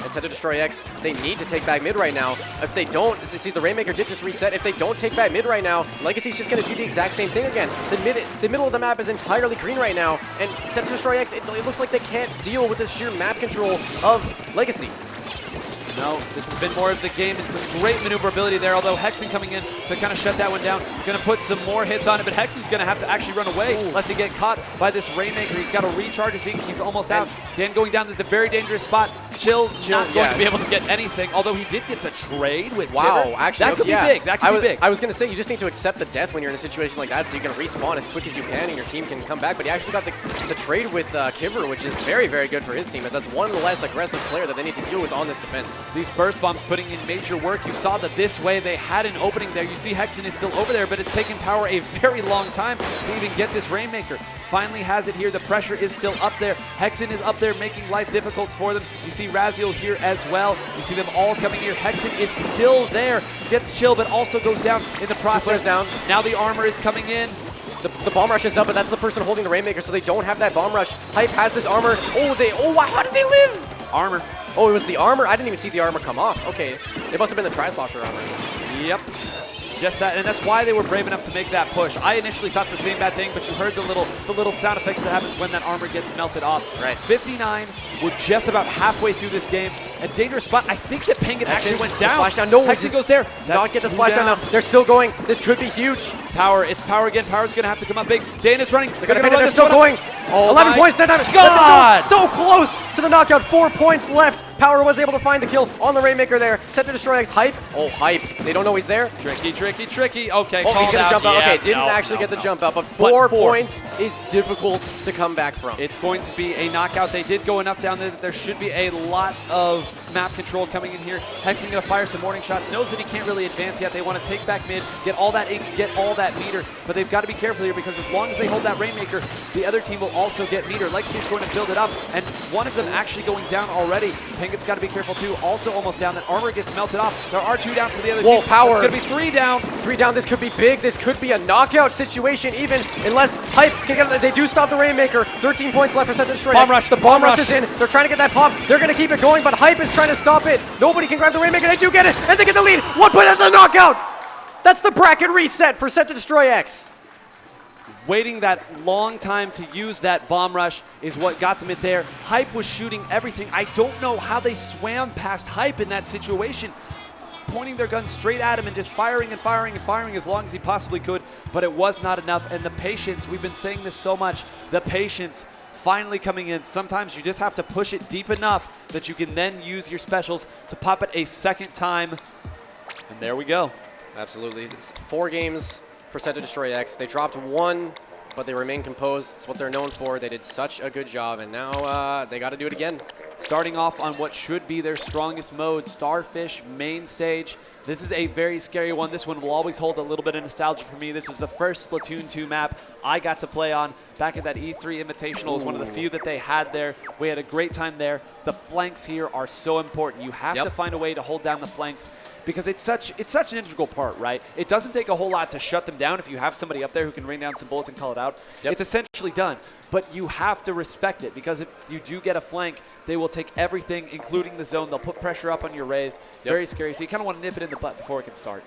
And SetToDestroyX, they need to take back mid right now. If they don't, see, the Rainmaker did just reset. If they don't take back mid right now, Legacy's just going to do the exact same thing again. The middle of the map is entirely green right now, and SetToDestroyX, it looks like they can't deal with the sheer map control of Legacy. No, this has been more of the game and some great maneuverability there, although Hexen coming in to kind of shut that one down. Going to put some more hits on it, but Hexen's going to have to actually run away lest he get caught by this Rainmaker. He's got to recharge his ink. He's almost out. Dan going down. This is a very dangerous spot. Chill not going to be able to get anything, although he did get the trade with Kiver. Actually, that could be big. That could be big. I was going to say, you just need to accept the death when you're in a situation like that so you can respawn as quick as you can and your team can come back. But he actually got the trade with Kiver, which is very, very good for his team, as that's one less aggressive player that they need to deal with on this defense. These burst bombs putting in major work. You saw that this way they had an opening there. You see Hexen is still over there, but it's taken Power a very long time to even get this Rainmaker. Finally has it here. The pressure is still up there. Hexen is up there making life difficult for them. You see Raziel here as well. You see them all coming here. Hexen is still there. Gets chill, but also goes down in the process. Down. Now the armor is coming in. The bomb rush is up, but that's the person holding the Rainmaker, so they don't have that bomb rush. Hype has this armor. How did they live? Armor. Oh, it was the armor? I didn't even see the armor come off. Okay. It must have been the Tri-Slosher armor. Yep. Just that, and that's why they were brave enough to make that push. I initially thought the same bad thing, but you heard the little sound effects that happens when that armor gets melted off. Right. 59. We're just about halfway through this game. A dangerous spot. I think that Pinkett actually went down. Splash down. No, Hexen goes there. Not get the splash down now. They're still going. This could be huge. Power. It's Power again. Power's going to have to come up big. Dana's running. They're still going. Oh 11 points. God! So close to the knockout. 4 points left. Power was able to find the kill on the Rainmaker there. SetToDestroyX. Hype. Oh, Hype. They don't know he's there. Tricky. Okay, he's going to jump out. Okay, didn't actually get the jump out, but 4 points is difficult to come back from. It's going to be a knockout. They did go enough down there that there should be a lot of map control coming in here. Hexen going to fire some warning shots. Knows that he can't really advance yet. They want to take back mid, get all that ink, get all that meter, but they've got to be careful here because as long as they hold that Rainmaker, the other team will also get meter. Legacy's going to build it up, and one of them actually going down already. Pinkett's got to be careful too. Also almost down. That armor gets melted off. There are 2 down for the other team. Power. It's going to be 3 down. 3 down. This could be big. This could be a knockout situation even, unless Hype can get it. They do stop the Rainmaker. 13 points left for SetToDestroyX. Bomb rush. The bomb rush is in. They're trying to get that pop. They're going to keep it going, but Hype is trying to stop it. Nobody can grab the Rainmaker. They do get it, and they get the lead. 1 point at the knockout. That's the bracket reset for SetToDestroyX. Waiting that long time to use that bomb rush is what got them it there. Hype was shooting everything. I don't know how they swam past Hype in that situation, pointing their guns straight at him and just firing as long as he possibly could, but it was not enough. And the patience, we've been saying this so much, the patience finally coming in. Sometimes you just have to push it deep enough that you can then use your specials to pop it a second time. And there we go. Absolutely. It's 4 games for SetToDestroyX. They dropped 1 but they remain composed. It's what they're known for. They did such a good job, and now they got to do it again. Starting off on what should be their strongest mode, Starfish main stage. This is a very scary one. This one will always hold a little bit of nostalgia for me. This is the first Splatoon 2 map I got to play on back at that E3 Invitational. It was one of the few that they had there. We had a great time there. The flanks here are so important. You have to find a way to hold down the flanks because it's such an integral part, right? It doesn't take a whole lot to shut them down if you have somebody up there who can rain down some bullets and call it out. It's essentially done. But you have to respect it because if you do get a flank, they will take everything, including the zone. They'll put pressure up on your raised. Very scary. So you kind of want to nip it in the butt before it can start.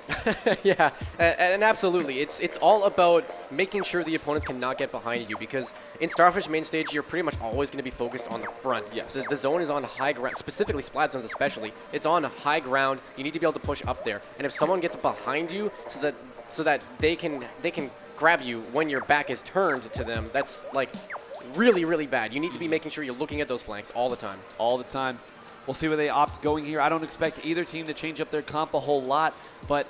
Yeah, and absolutely. It's all about making sure the opponents cannot get behind you because in Starfish main stage, you're pretty much always going to be focused on the front. Yes. The zone is on high ground, specifically Splat zones especially. It's on high ground. You need to be able to push up there. And if someone gets behind you so that they can grab you when your back is turned to them, that's like really, really bad. You need to be making sure you're looking at those flanks all the time. All the time. We'll see where they opt going here. I don't expect either team to change up their comp a whole lot, but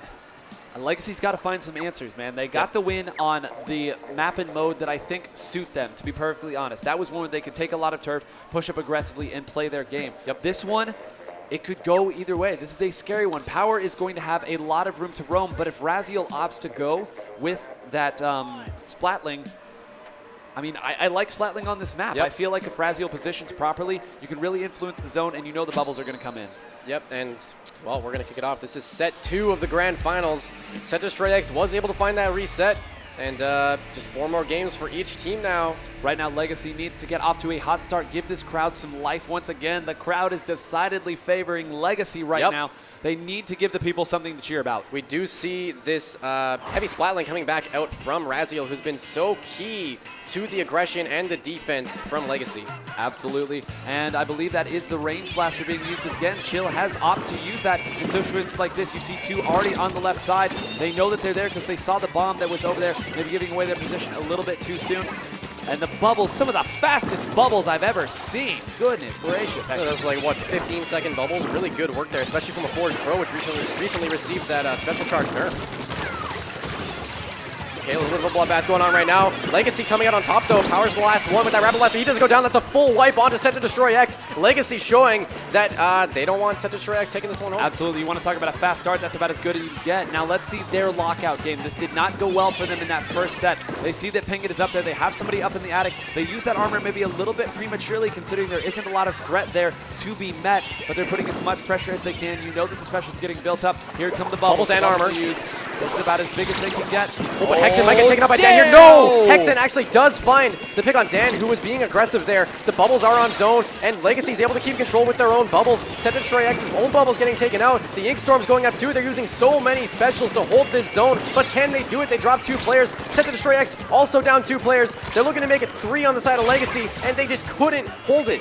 Legacy's got to find some answers, man. They got the win on the map and mode that I think suit them, to be perfectly honest. That was one where they could take a lot of turf, push up aggressively, and play their game. This one, it could go either way. This is a scary one. Power is going to have a lot of room to roam, but if Raziel opts to go with that Splatling, I mean, I like Splatling on this map. I feel like if Raziel positions properly, you can really influence the zone, and you know the bubbles are going to come in. Yep, and, well, we're going to kick it off. This is set 2 of the Grand Finals. SetToDestroyX was able to find that reset, and just 4 more games for each team now. Right now, Legacy needs to get off to a hot start, give this crowd some life once again. The crowd is decidedly favoring Legacy right now. They need to give the people something to cheer about. We do see this heavy Splatling coming back out from Raziel, who's been so key to the aggression and the defense from Legacy. Absolutely, and I believe that is the range blaster being used again. Chill has opted to use that in situations like this. You see 2 already on the left side. They know that they're there because they saw the bomb that was over there, maybe giving away their position a little bit too soon. And the bubbles, some of the fastest bubbles I've ever seen. Goodness gracious. Those like, what, 15-second bubbles? Really good work there, especially from a Forge Pro, which recently received that special charge nerf. Okay, a little bit of a bloodbath going on right now. Legacy coming out on top, though. Power's the last one with that Rapid Blaster. He does go down. That's a full wipe onto SetToDestroyX. Legacy showing that they don't want SetToDestroyX taking this one home. Absolutely. You want to talk about a fast start? That's about as good as you can get. Now let's see their lockout game. This did not go well for them in that first set. They see that Penguin is up there. They have somebody up in the attic. They use that armor maybe a little bit prematurely, considering there isn't a lot of threat there to be met, but they're putting as much pressure as they can. You know that the special is getting built up. Here come the bubbles and armor. This is about as big as they can get. Oh, but Hexen might get taken out by Dan here. No! Hexen actually does find the pick on Dan, who was being aggressive there. The bubbles are on zone, and Legacy's able to keep control with their own bubbles. SetToDestroyX's own bubbles getting taken out. The Ink Storm's going up too. They're using so many specials to hold this zone, but can they do it? They drop 2 players. SetToDestroyX also down 2 players. They're looking to make it 3 on the side of Legacy, and they just couldn't hold it.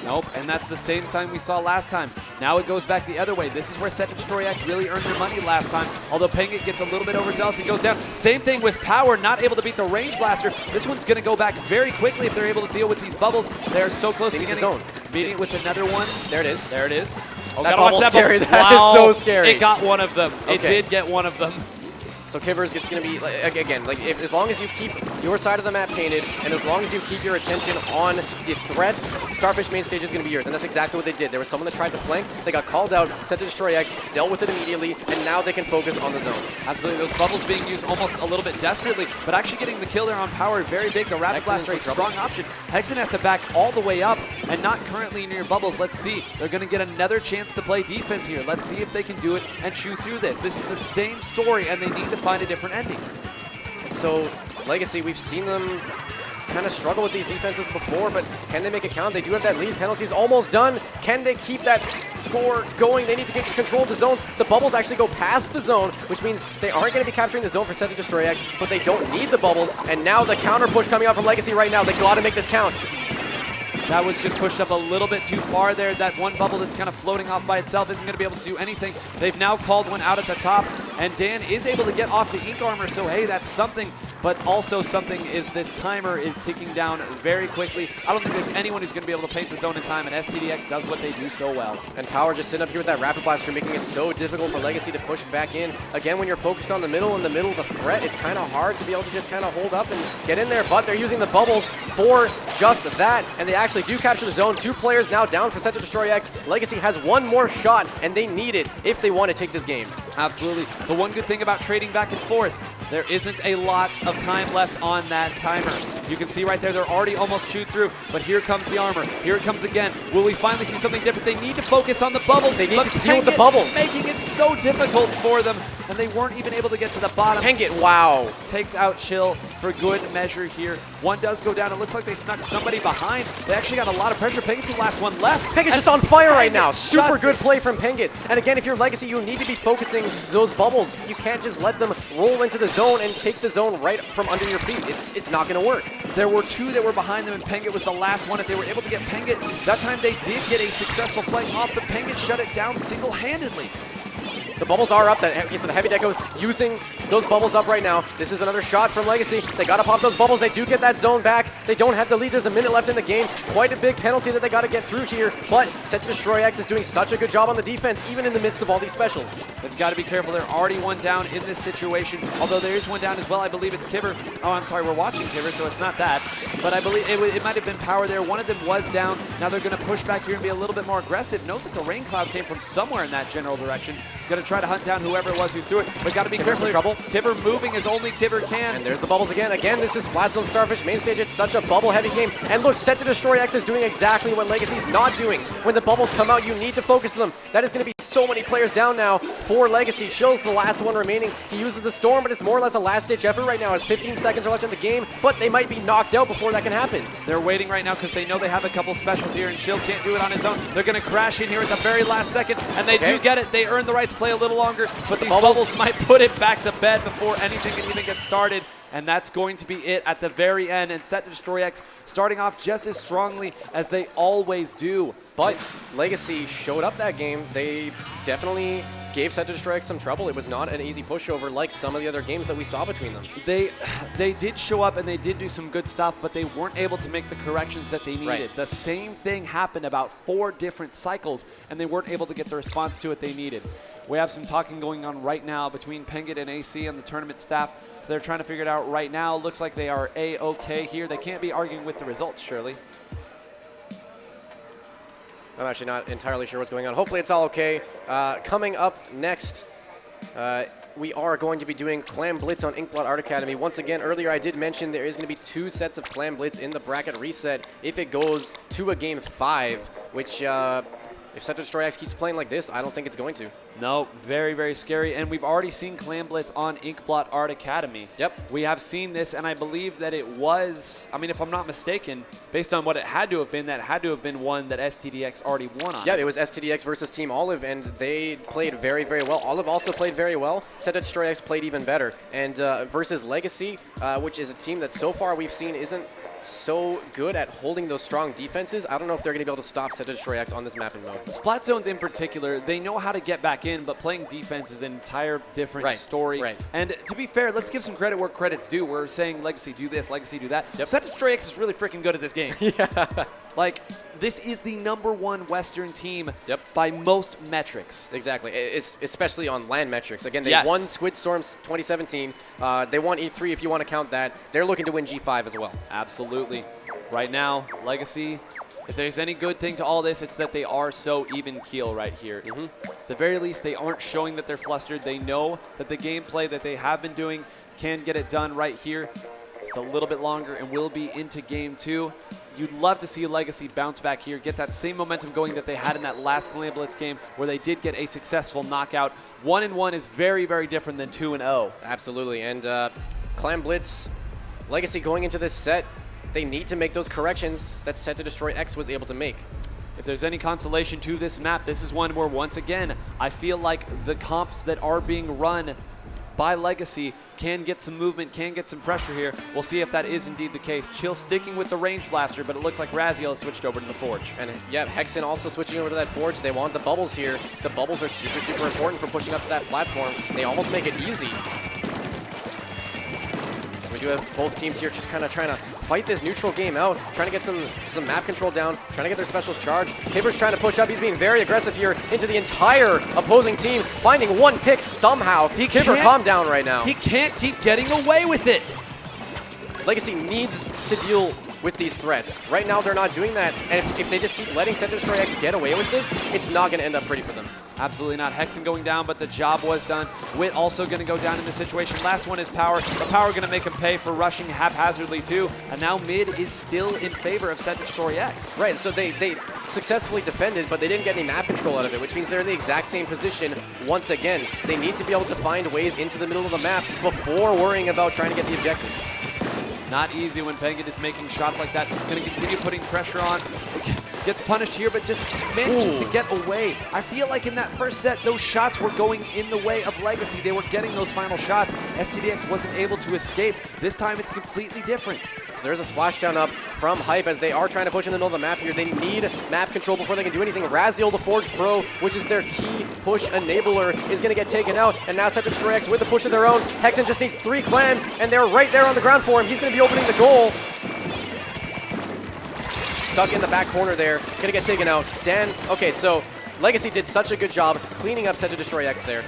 Nope, and that's the same thing we saw last time. Now it goes back the other way. This is where SetToDestroyX really earned their money last time, although Penguin gets a little bit overzealous and goes down. Same thing with Power, not able to beat the range blaster. This one's going to go back very quickly if they're able to deal with these bubbles. They're so close to getting beating it with another one. There it is. There it is. Oh, that bubble's scary. That is so scary. It got one of them. It did get one of them. So Kivers is going to be, again, like as long as you keep your side of the map painted, and as long as you keep your attention on the threats, Starfish main stage is going to be yours, and that's exactly what they did. There was someone that tried to flank, they got called out, SetToDestroyX, dealt with it immediately, and now they can focus on the zone. Absolutely, those bubbles being used almost a little bit desperately, but actually getting the kill there on Power, very big. The Rapid Blaster, a strong option. Hexen has to back all the way up, and not currently near bubbles. Let's see. They're going to get another chance to play defense here. Let's see if they can do it and chew through this. This is the same story, and they need to find a different ending. So, Legacy, we've seen them kind of struggle with these defenses before, but can they make it count? They do have that lead. Penalty's almost done. Can they keep that score going? They need to get control of the zones. The bubbles actually go past the zone, which means they aren't going to be capturing the zone for SetToDestroyX, but they don't need the bubbles. And now the counter push coming out from Legacy right now. They got to make this count. That was just pushed up a little bit too far there. That one bubble that's kind of floating off by itself isn't going to be able to do anything. They've now called one out at the top. And Dan is able to get off the ink armor, so hey, that's something. But also something is this timer is ticking down very quickly. I don't think there's anyone who's going to be able to paint the zone in time, and STDX does what they do so well. And Power just sitting up here with that Rapid Blaster, making it so difficult for Legacy to push back in. Again, when you're focused on the middle and the middle's a threat, it's kind of hard to be able to just kind of hold up and get in there, but they're using the bubbles for just that, and they actually do capture the zone. 2 players now down for SetToDestroyX. Legacy has one more shot, and they need it if they want to take this game. Absolutely. The one good thing about trading back and forth, there isn't a lot of time left on that timer. You can see right there, they're already almost chewed through, but here comes the armor. Here it comes again. Will we finally see something different? They need to focus on the bubbles. They need to deal with the bubbles. Making it so difficult for them, and they weren't even able to get to the bottom. Pengit, wow. Takes out Chill for good measure here. One does go down. It looks like they snuck somebody behind. They actually got a lot of pressure. Pengit's the last one left. Pengit's just on fire right now. Super shuts good it. play from Pengit. And again, if you're Legacy, you need to be focusing those bubbles. You can't just let them roll into the zone and take the zone right from under your feet. It's not going to work. There were 2 that were behind them, and Pengit was the last one. If they were able to get Pengit, that time they did get a successful flank off, but Pengit shut it down single-handedly. The bubbles are up. Okay, so the Heavy Deco using those bubbles up right now. This is another shot from Legacy. They got to pop those bubbles. They do get that zone back. They don't have the lead. There's a minute left in the game. Quite a big penalty that they got to get through here. But SetToDestroyX is doing such a good job on the defense, even in the midst of all these specials. They've got to be careful. They're already one down in this situation, although there is one down as well. I believe it's Kibber. Oh, I'm sorry, we're watching Kibber, so it's not that. But I believe it might have been Power there. One of them was down. Now they're going to push back here and be a little bit more aggressive. Knows that the rain cloud came from somewhere in that general direction. Going to try to hunt down whoever it was who threw it, but got to be careful. Trouble. Kibber moving as only Kibber can. And there's the bubbles again. Again, this is Flat Zone Starfish main stage. It's such a bubble-heavy game. And look, SetToDestroyX is doing exactly what Legacy's not doing. When the bubbles come out, you need to focus them. That is going to be so many players down now for Legacy. Chill's the last one remaining. He uses the Storm, but it's more or less a last-ditch effort right now as 15 seconds are left in the game, but they might be knocked out before that can happen. They're waiting right now because they know they have a couple specials here, and Chill can't do it on his own. They're going to crash in here at the very last second, and they do get it. They earn the right to play a little longer, but these bubbles might put it back to bed before anything can even get started. And that's going to be it at the very end. And SetToDestroyX starting off just as strongly as they always do. But Legacy showed up that game. They definitely gave SetToDestroyX some trouble. It was not an easy pushover like some of the other games that we saw between them. They did show up and they did do some good stuff, but they weren't able to make the corrections that they needed. Right. The same thing happened about 4 different cycles, and they weren't able to get the response to it they needed. We have some talking going on right now between Pengit and AC and the tournament staff. So they're trying to figure it out right now. Looks like they are A-okay here. They can't be arguing with the results, surely. I'm actually not entirely sure what's going on. Hopefully it's all okay. Coming up next, we are going to be doing Clam Blitz on Inkblot Art Academy. Once again, earlier I did mention there is going to be 2 sets of Clam Blitz in the bracket reset if it goes to a game 5, which if SetToDestroyX keeps playing like this, I don't think it's going to. No, very, very scary. And we've already seen Clam Blitz on Inkblot Art Academy. Yep. We have seen this, and I believe that it was, I mean, if I'm not mistaken, based on what it had to have been, that had to have been one that STDX already won on. Yeah, it was STDX versus Team Olive, and they played very, very well. Olive also played very well. SetToDestroyX played even better. And versus Legacy, which is a team that so far we've seen isn't so good at holding those strong defenses. I don't know if they're going to be able to stop SetToDestroyX on this mapping mode. Splat zones in particular, they know how to get back in, but playing defense is an entire different story. Right. And to be fair, let's give some credit where credit's due. We're saying Legacy do this, Legacy do that. Yep. SetToDestroyX is really freaking good at this game. Yeah. Like, this is the #1 Western team Yep. by most metrics. Exactly, especially on LAN metrics. Again, they Yes. won Squid Storms 2017. They won E3 if you want to count that. They're looking to win G5 as well. Absolutely. Right now, Legacy, if there's any good thing to all this, it's that they are so even keel right here. At the very least, they aren't showing that they're flustered. They know that the gameplay that they have been doing can get it done right here. Just a little bit longer and we'll be into game 2. You'd love to see Legacy bounce back here, get that same momentum going that they had in that last Clam Blitz game where they did get a successful knockout. 1-1 is very, very different than 2-0. Absolutely, and Clam Blitz, Legacy going into this set, they need to make those corrections that SetToDestroyX was able to make. If there's any consolation to this map, this is one where, once again, I feel like the comps that are being run by Legacy can get some movement, can get some pressure here. We'll see if that is indeed the case. Chill sticking with the range blaster, but it looks like Raziel has switched over to the Forge. And yeah, Hexen also switching over to that Forge. They want the bubbles here. The bubbles are super, super important for pushing up to that platform. They almost make it easy. So we do have both teams here just kind of trying to fight this neutral game out, trying to get some map control down, trying to get their specials charged. Kibber's trying to push up. He's being very aggressive here into the entire opposing team, finding one pick somehow. Kibber, calm down right now. He can't keep getting away with it. Legacy needs to deal with these threats. Right now, they're not doing that, and if they just keep letting SetToDestroyX get away with this, it's not going to end up pretty for them. Absolutely not. Hexen going down, but the job was done. Wit also going to go down in this situation. Last one is Power. But Power going to make him pay for rushing haphazardly too. And now mid is still in favor of SetToDestroyX. Right, so they successfully defended, but they didn't get any map control out of it, which means they're in the exact same position once again. They need to be able to find ways into the middle of the map before worrying about trying to get the objective. Not easy when Penguin is making shots like that. Going to continue putting pressure on. Gets punished here, but just manages to get away. I feel like in that first set, those shots were going in the way of Legacy. They were getting those final shots. STDX wasn't able to escape. This time, it's completely different. So there's a splashdown up from Hype as they are trying to push in the middle of the map here. They need map control before they can do anything. Raziel, the Forge Pro, which is their key push enabler, is going to get taken out. And now SetToDestroyX with the push of their own. Hexen just needs 3 clams, and they're right there on the ground for him. He's going to be opening the goal. Stuck in the back corner there, gonna get taken out. Dan, okay, so Legacy did such a good job cleaning up SetToDestroyX there.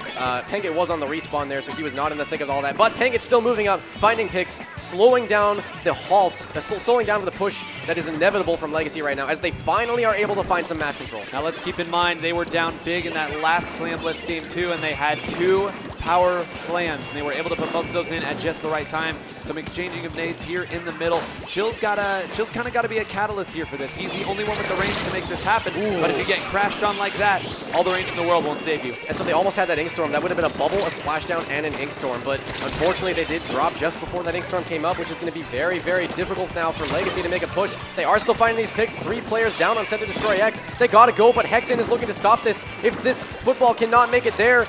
Pengit was on the respawn there, so he was not in the thick of all that. But Pengit's still moving up, finding picks, slowing down the halt, slowing down for the push that is inevitable from Legacy right now as they finally are able to find some map control. Now let's keep in mind they were down big in that last Clan Blitz game too, and they had 2 power clams, and they were able to put both of those in at just the right time. Some exchanging of nades here in the middle. Chill's kind of got to be a catalyst here for this. He's the only one with the range to make this happen. But if you get crashed on like that, all the range in the world won't save you. And so they almost had that Ink Storm. That would have been a bubble, a splashdown, and an Ink Storm. But unfortunately, they did drop just before that Ink Storm came up, which is going to be very, very difficult now for Legacy to make a push. They are still finding these picks. 3 players down on SetToDestroyX. They got to go, but Hexen is looking to stop this. If this football cannot make it there,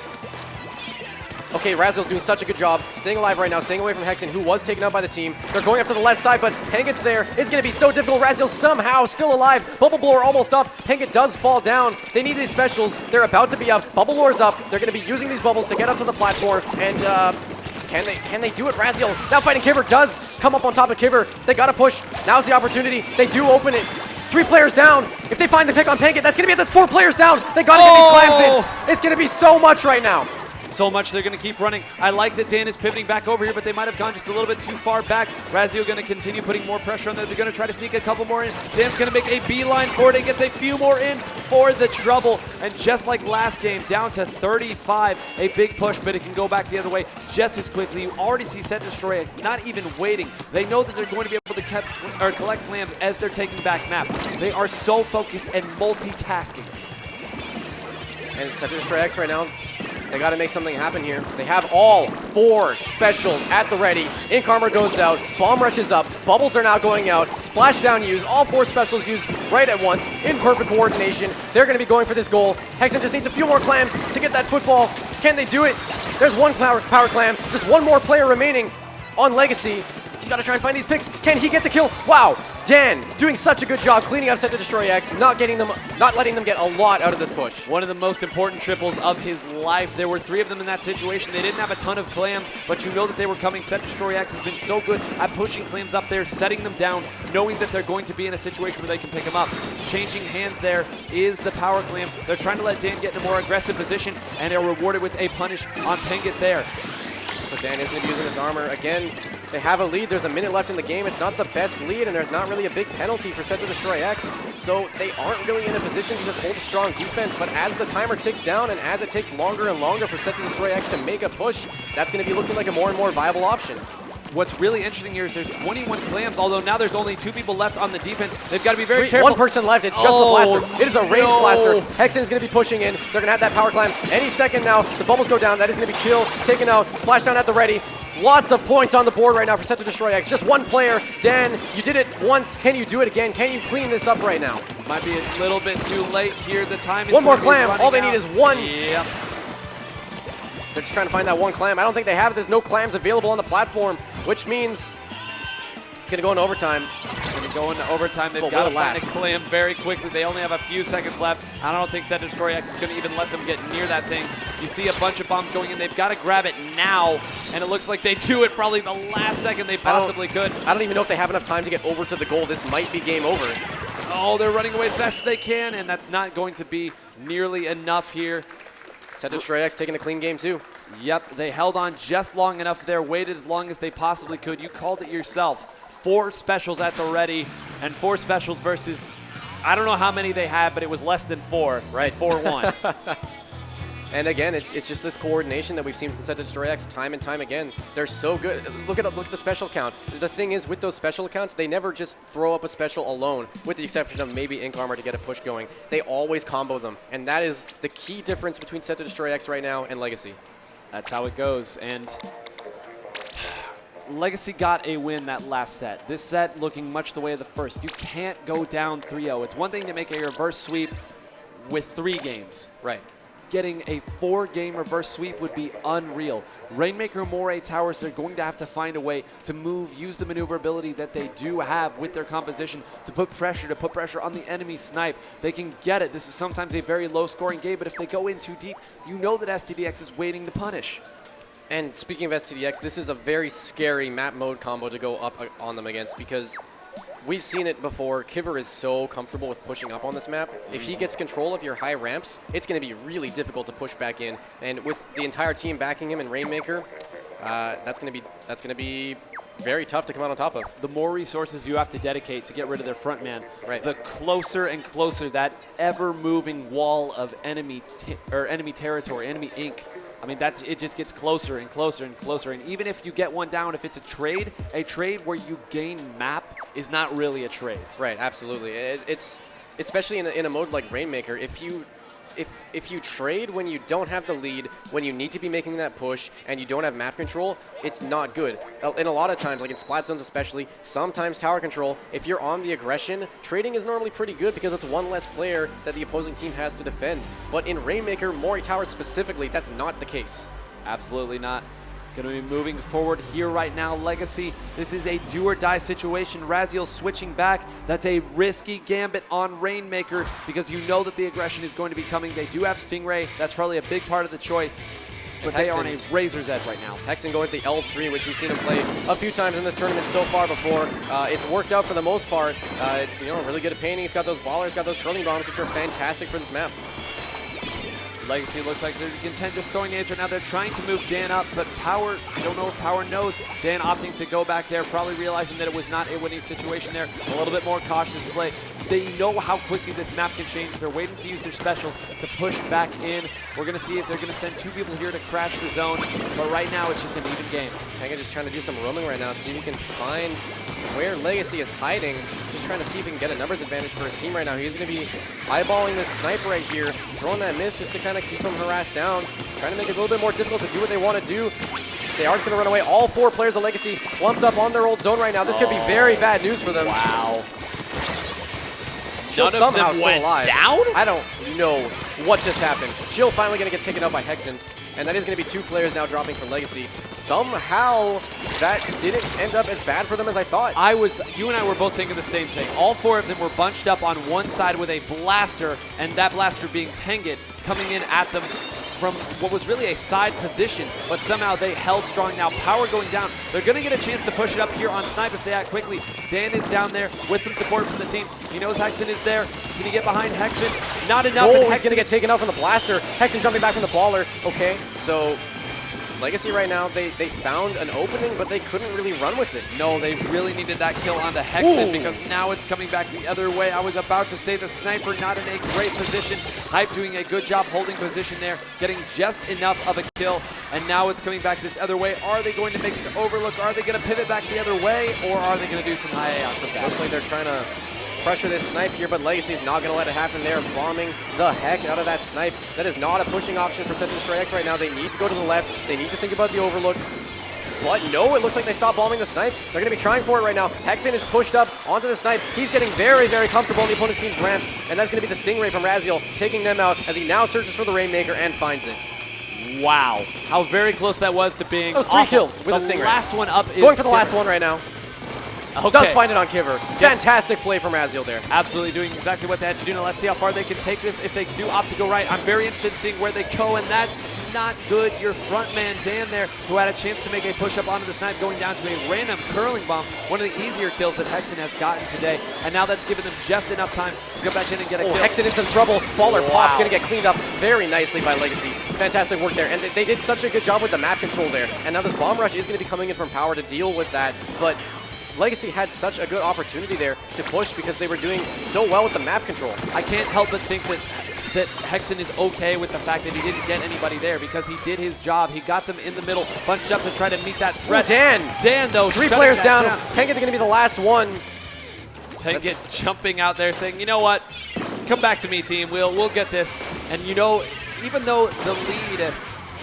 okay, Raziel's doing such a good job staying alive right now, staying away from Hexen, who was taken out by the team. They're going up to the left side, but Pengit's there. It's going to be so difficult. Raziel somehow still alive. Bubble Blower almost up. Pengit does fall down. They need these specials. They're about to be up. Bubble Blower's up. They're going to be using these bubbles to get up to the platform. And can they do it? Raziel now fighting Kibber, does come up on top of Kibber. They got to push. Now's the opportunity. They do open it. 3 players down. If they find the pick on Pengit, that's going to be at this 4 players down. They got to get these clams in. It's going to be so much right now. So much they're going to keep running. I like that Dan is pivoting back over here, but they might have gone just a little bit too far back. Raziel going to continue putting more pressure on there. They're going to try to sneak a couple more in. Dan's going to make a beeline for it and gets a few more in for the trouble. And just like last game, down to 35, a big push, but it can go back the other way just as quickly. You already see SetToDestroyX not even waiting. They know that they're going to be able to collect clams as they're taking back map. They are so focused and multitasking. And SetToDestroyX right now, they got to make something happen here. They have all 4 specials at the ready. Ink Armor goes out. Bomb Rush is up. Bubbles are now going out. Splashdown used. All 4 specials used right at once in perfect coordination. They're going to be going for this goal. Hexen just needs a few more clams to get that football. Can they do it? There's 1 power clam. Just 1 more player remaining on Legacy. He's got to try and find these picks. Can he get the kill? Wow. Dan doing such a good job cleaning up SetToDestroyX, not letting them get a lot out of this push. One of the most important triples of his life. There were 3 of them in that situation. They didn't have a ton of clams, but you know that they were coming. SetToDestroyX has been so good at pushing clams up there, setting them down, knowing that they're going to be in a situation where they can pick them up. Changing hands there is the power clam. They're trying to let Dan get in a more aggressive position, and they're rewarded with a punish on Pengit there. So Dan is going to be using his armor. Again, they have a lead. There's a minute left in the game. It's not the best lead, and there's not really a big penalty for SetToDestroyX. So they aren't really in a position to just hold a strong defense. But as the timer ticks down and as it takes longer and longer for SetToDestroyX to make a push, that's going to be looking like a more and more viable option. What's really interesting here is there's 21 clams, although now there's only 2 people left on the defense. They've got to be very careful. 1 person left. It's just the blaster. It is a range blaster. Hexen is going to be pushing in. They're going to have that power climb any second now. The bubbles go down. That is going to be Chill taken out. Splashdown at the ready. Lots of points on the board right now for SetToDestroyX. Just 1 player. Dan, you did it once. Can you do it again? Can you clean this up right now? Might be a little bit too late here. The time is 1 more clam. All they need is 1. Yep. They're just trying to find that one clam. I don't think they have it. There's no clams available on the platform, which means it's going to go into overtime. Going to go into overtime. They've got to find a clam very quickly. They only have a few seconds left. I don't think SetToDestroyX is going to even let them get near that thing. You see a bunch of bombs going in. They've got to grab it now, and it looks like they do it probably the last second they possibly could. I don't even know if they have enough time to get over to the goal. This might be game over. Oh, they're running away as fast as they can, and that's not going to be nearly enough here. SetToDestroyX taking a clean game too. Yep, they held on just long enough there, waited as long as they possibly could. You called it yourself. 4 specials at the ready, and 4 specials versus, I don't know how many they had, but it was less than 4. Right. 4-1. And again, it's just this coordination that we've seen from SetToDestroyX time and time again. They're so good. Look at the special count. The thing is, with those special accounts, they never just throw up a special alone, with the exception of maybe Ink Armor to get a push going. They always combo them, and that is the key difference between SetToDestroyX right now and Legacy. That's how it goes, and Legacy got a win that last set. This set looking much the way of the first. You can't go down 3-0. It's one thing to make a reverse sweep with 3 games. Right. Getting a 4-game reverse sweep would be unreal. Rainmaker, Moray, Towers, they're going to have to find a way to move, use the maneuverability that they do have with their composition to put pressure on the enemy snipe. They can get it. This is sometimes a very low-scoring game, but if they go in too deep, you know that STDX is waiting to punish. And speaking of STDX, this is a very scary map mode combo to go up on them against, because we've seen it before. Kiver is so comfortable with pushing up on this map. If he gets control of your high ramps, it's going to be really difficult to push back in. And with the entire team backing him and Rainmaker, that's going to be very tough to come out on top of. The more resources you have to dedicate to get rid of their front man, right, the closer and closer that ever-moving wall of enemy territory, enemy ink. I mean, it just gets closer and closer and closer. And even if you get one down, if it's a trade where you gain map is not really a trade. Right, absolutely. It's especially in a mode like Rainmaker, if you trade when you don't have the lead, when you need to be making that push, and you don't have map control, it's not good. And a lot of times, like in Splat Zones especially, sometimes tower control, if you're on the aggression, trading is normally pretty good because it's one less player that the opposing team has to defend. But in Rainmaker, Moray Towers specifically, that's not the case. Absolutely not. Going to be moving forward here right now, Legacy. This is a do-or-die situation. Raziel switching back. That's a risky gambit on Rainmaker because you know that the aggression is going to be coming. They do have Stingray. That's probably a big part of the choice, but they are on a razor's edge right now. Hexen going with the L3, which we've seen him play a few times in this tournament so far before. It's worked out for the most part. Really good at painting. He's got those ballers, got those curling bombs, which are fantastic for this map. Legacy looks like they're content just throwing nades right now. They're trying to move Dan up, but Power, I don't know if Power knows. Dan opting to go back there, probably realizing that it was not a winning situation there. A little bit more cautious play. They know how quickly this map can change. They're waiting to use their specials to push back in. We're going to see if they're going to send 2 people here to crash the zone, but right now it's just an even game. Hagen just trying to do some roaming right now, see if he can find where Legacy is hiding. Just trying to see if he can get a numbers advantage for his team right now. He's going to be eyeballing this sniper right here, throwing that miss just to kind of keep him harassed down, trying to make it a little bit more difficult to do what they want to do. They are just going to run away. All 4 players of Legacy lumped up on their old zone right now. This could be very bad news for them. Wow. Jill somehow them still went alive. Down? I don't know what just happened. Jill finally going to get taken out by Hexen, and that is going to be 2 players now dropping for Legacy. Somehow, that didn't end up as bad for them as I thought. You and I were both thinking the same thing. All 4 of them were bunched up on one side with a blaster, and that blaster being Penguin coming in at them from what was really a side position, but somehow they held strong. Now Power going down. They're going to get a chance to push it up here on Snipe if they act quickly. Dan is down there with some support from the team. He knows Hexen is there. Can he get behind Hexen? Not enough. Oh, he's going to get taken out from the blaster. Hexen jumping back from the baller. Okay, so Legacy right now, they found an opening, but they couldn't really run with it. No, they really needed that kill onto Hexen because now it's coming back the other way. I was about to say the sniper not in a great position. Hype doing a good job holding position there, getting just enough of a kill, and now it's coming back this other way. Are they going to make it to Overlook? Are they going to pivot back the other way, or are they going to do some high out the back? Looks like they're trying to pressure this snipe here, but Legacy's not going to let it happen. They're bombing the heck out of that snipe. That is not a pushing option for SetToDestroyX right now. They need to go to the left. They need to think about the Overlook. But no, it looks like they stopped bombing the snipe. They're going to be trying for it right now. Hexen is pushed up onto the snipe. He's getting very, very comfortable on the opponent's team's ramps, and that's going to be the Stingray from Raziel, taking them out as he now searches for the Rainmaker and finds it. Wow, how very close that was to being That was 3 awful. kills with the a Stingray. last one up is Going for the last Kiver. one right now. Okay. Does find it on Kiver. Yes. Fantastic play from Raziel there. Absolutely doing exactly what they had to do. Now let's see how far they can take this. If they do opt to go right, I'm very interested in seeing where they go, and that's not good. Your front man, Dan, there, who had a chance to make a push-up onto the snipe, going down to a random curling bomb, one of the easier kills that Hexen has gotten today, and now that's given them just enough time to go back in and get a kill. Hexen in some trouble. Baller Wow. Pop's going to get cleaned up very nicely by Legacy. Fantastic work there, and they did such a good job with the map control there, and now this bomb rush is going to be coming in from Power to deal with that, but Legacy had such a good opportunity there to push because they were doing so well with the map control. I can't help but think that Hexen is okay with the fact that he didn't get anybody there because he did his job. He got them in the middle, bunched up to try to meet that threat. Ooh, Dan! Dan, though, 3 shutting players that down. down. Penguin's going to be the last one. Penguin jumping out there saying, you know what, come back to me, team. We'll get this. And you know, even though the lead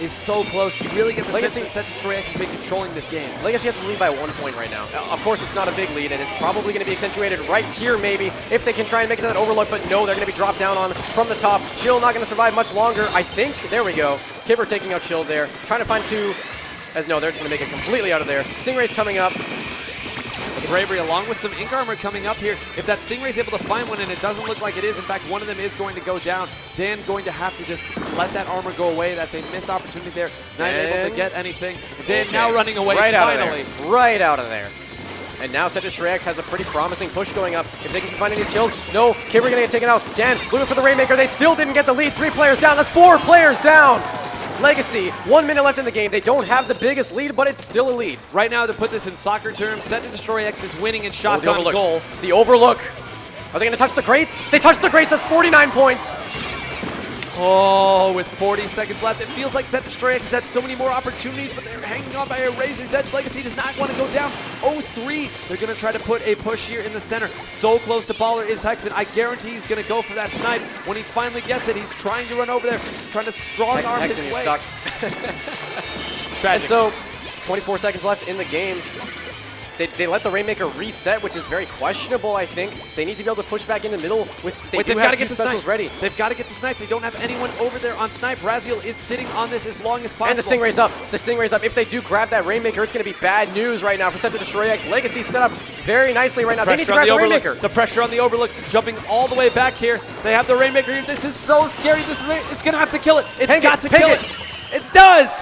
is so close, you really get the sense that SetToDestroyX has been controlling this game. Legacy has the lead by 1 point right now. Of course, it's not a big lead, and it's probably going to be accentuated right here, maybe, if they can try and make it to that overlook, but no, they're going to be dropped down on from the top. Chill not going to survive much longer, I think. There we go. Kiver taking out Chill there, trying to find 2, as no, they're just going to make it completely out of there. Stingray's coming up. The Bravery along with some ink armor coming up here. If that Stingray's able to find one, and it doesn't look like it is, in fact, one of them is going to go down. Dan going to have to just let that armor go away. That's a missed opportunity there. Not able to get anything. Dan now running away right finally. Out of there. Right out of there. And now SetToDestroyX has a pretty promising push going up. If they can find these kills, no, Kiver going to get taken out. Dan looking for the Rainmaker. They still didn't get the lead. 3 players down. That's 4 players down. Legacy, 1 minute left in the game. They don't have the biggest lead, but it's still a lead. Right now, to put this in soccer terms, SetToDestroyX is winning in shots the on overlook. goal. The overlook. Are they going to touch the grates? They touched the grates. That's 49 points. Oh, with 40 seconds left, it feels like SetToDestroyX has had so many more opportunities, but they're hanging on by a razor's edge. Legacy does not want to go down. 0-3. They're going to try to put a push here in the center. So close to baller is Hexen. I guarantee he's going to go for that snipe. When he finally gets it, he's trying to run over there, trying to strong arm his Hexen, way. you're stuck. Tragic. And so, 24 seconds left in the game. They let the Rainmaker reset, which is very questionable, I think. They need to be able to push back in the middle. They've got to get to specials snipe. ready. They've got to get to snipe. They don't have anyone over there on snipe. Raziel is sitting on this as long as possible. And the Stingray's up. The Stingray's up. If they do grab that Rainmaker, it's going to be bad news right now for SetToDestroyX. Legacy set up very nicely right now. They need to grab the Rainmaker. The pressure on the overlook, jumping all the way back here. They have the Rainmaker here. This is so scary. It's going to have to kill it. It's got to kill it. It does.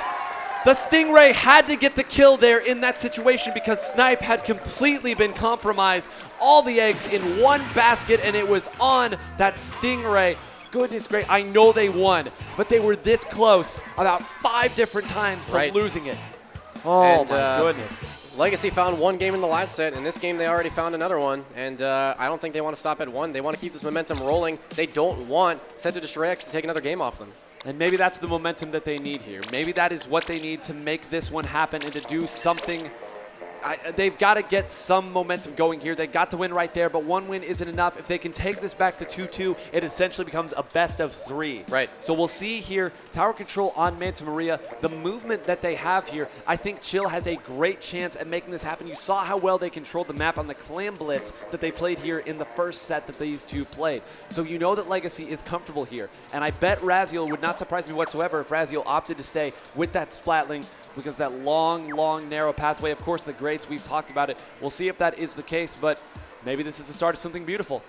The Stingray had to get the kill there in that situation because Snipe had completely been compromised. All the eggs in one basket, and it was on that Stingray. Goodness great, I know they won, but they were this close about 5 different times to losing it. Oh, my goodness. Legacy found 1 game in the last set. In this game, they already found another one, and I don't think they want to stop at 1. They want to keep this momentum rolling. They don't want SetToDestroyX to take another game off them. And maybe that's the momentum that they need here. Maybe that is what they need to make this one happen and to do something. They've got to get some momentum going here. They got the win right there, but 1 win isn't enough. If they can take this back to 2-2, it essentially becomes a best of 3. Right. So we'll see here, tower control on Manta Maria, the movement that they have here. I think Chill has a great chance at making this happen. You saw how well they controlled the map on the Clam Blitz that they played here in the first set that these two played. So you know that Legacy is comfortable here. And I bet Raziel would not surprise me whatsoever if Raziel opted to stay with that Splatling, because that long, narrow pathway, of course, the grades, we've talked about it. We'll see if that is the case, but maybe this is the start of something beautiful.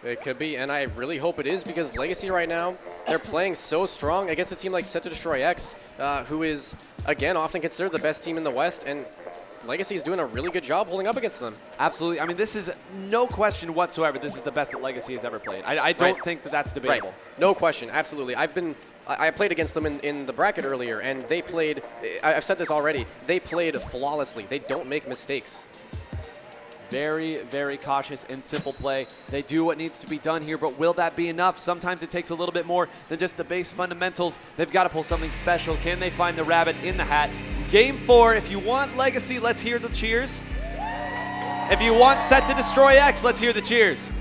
It could be, and I really hope it is, because Legacy right now, they're playing so strong against a team like SetToDestroyX, who is, again, often considered the best team in the West, and Legacy is doing a really good job holding up against them. Absolutely. I mean, this is no question whatsoever. This is the best that Legacy has ever played. I don't think that that's debatable. Right. No question. Absolutely. I played against them in the bracket earlier, and they played, I've said this already, they played flawlessly. They don't make mistakes. Very, very cautious and simple play. They do what needs to be done here, but will that be enough? Sometimes it takes a little bit more than just the base fundamentals. They've got to pull something special. Can they find the rabbit in the hat? Game 4, if you want Legacy, let's hear the cheers. If you want SetToDestroyX, let's hear the cheers.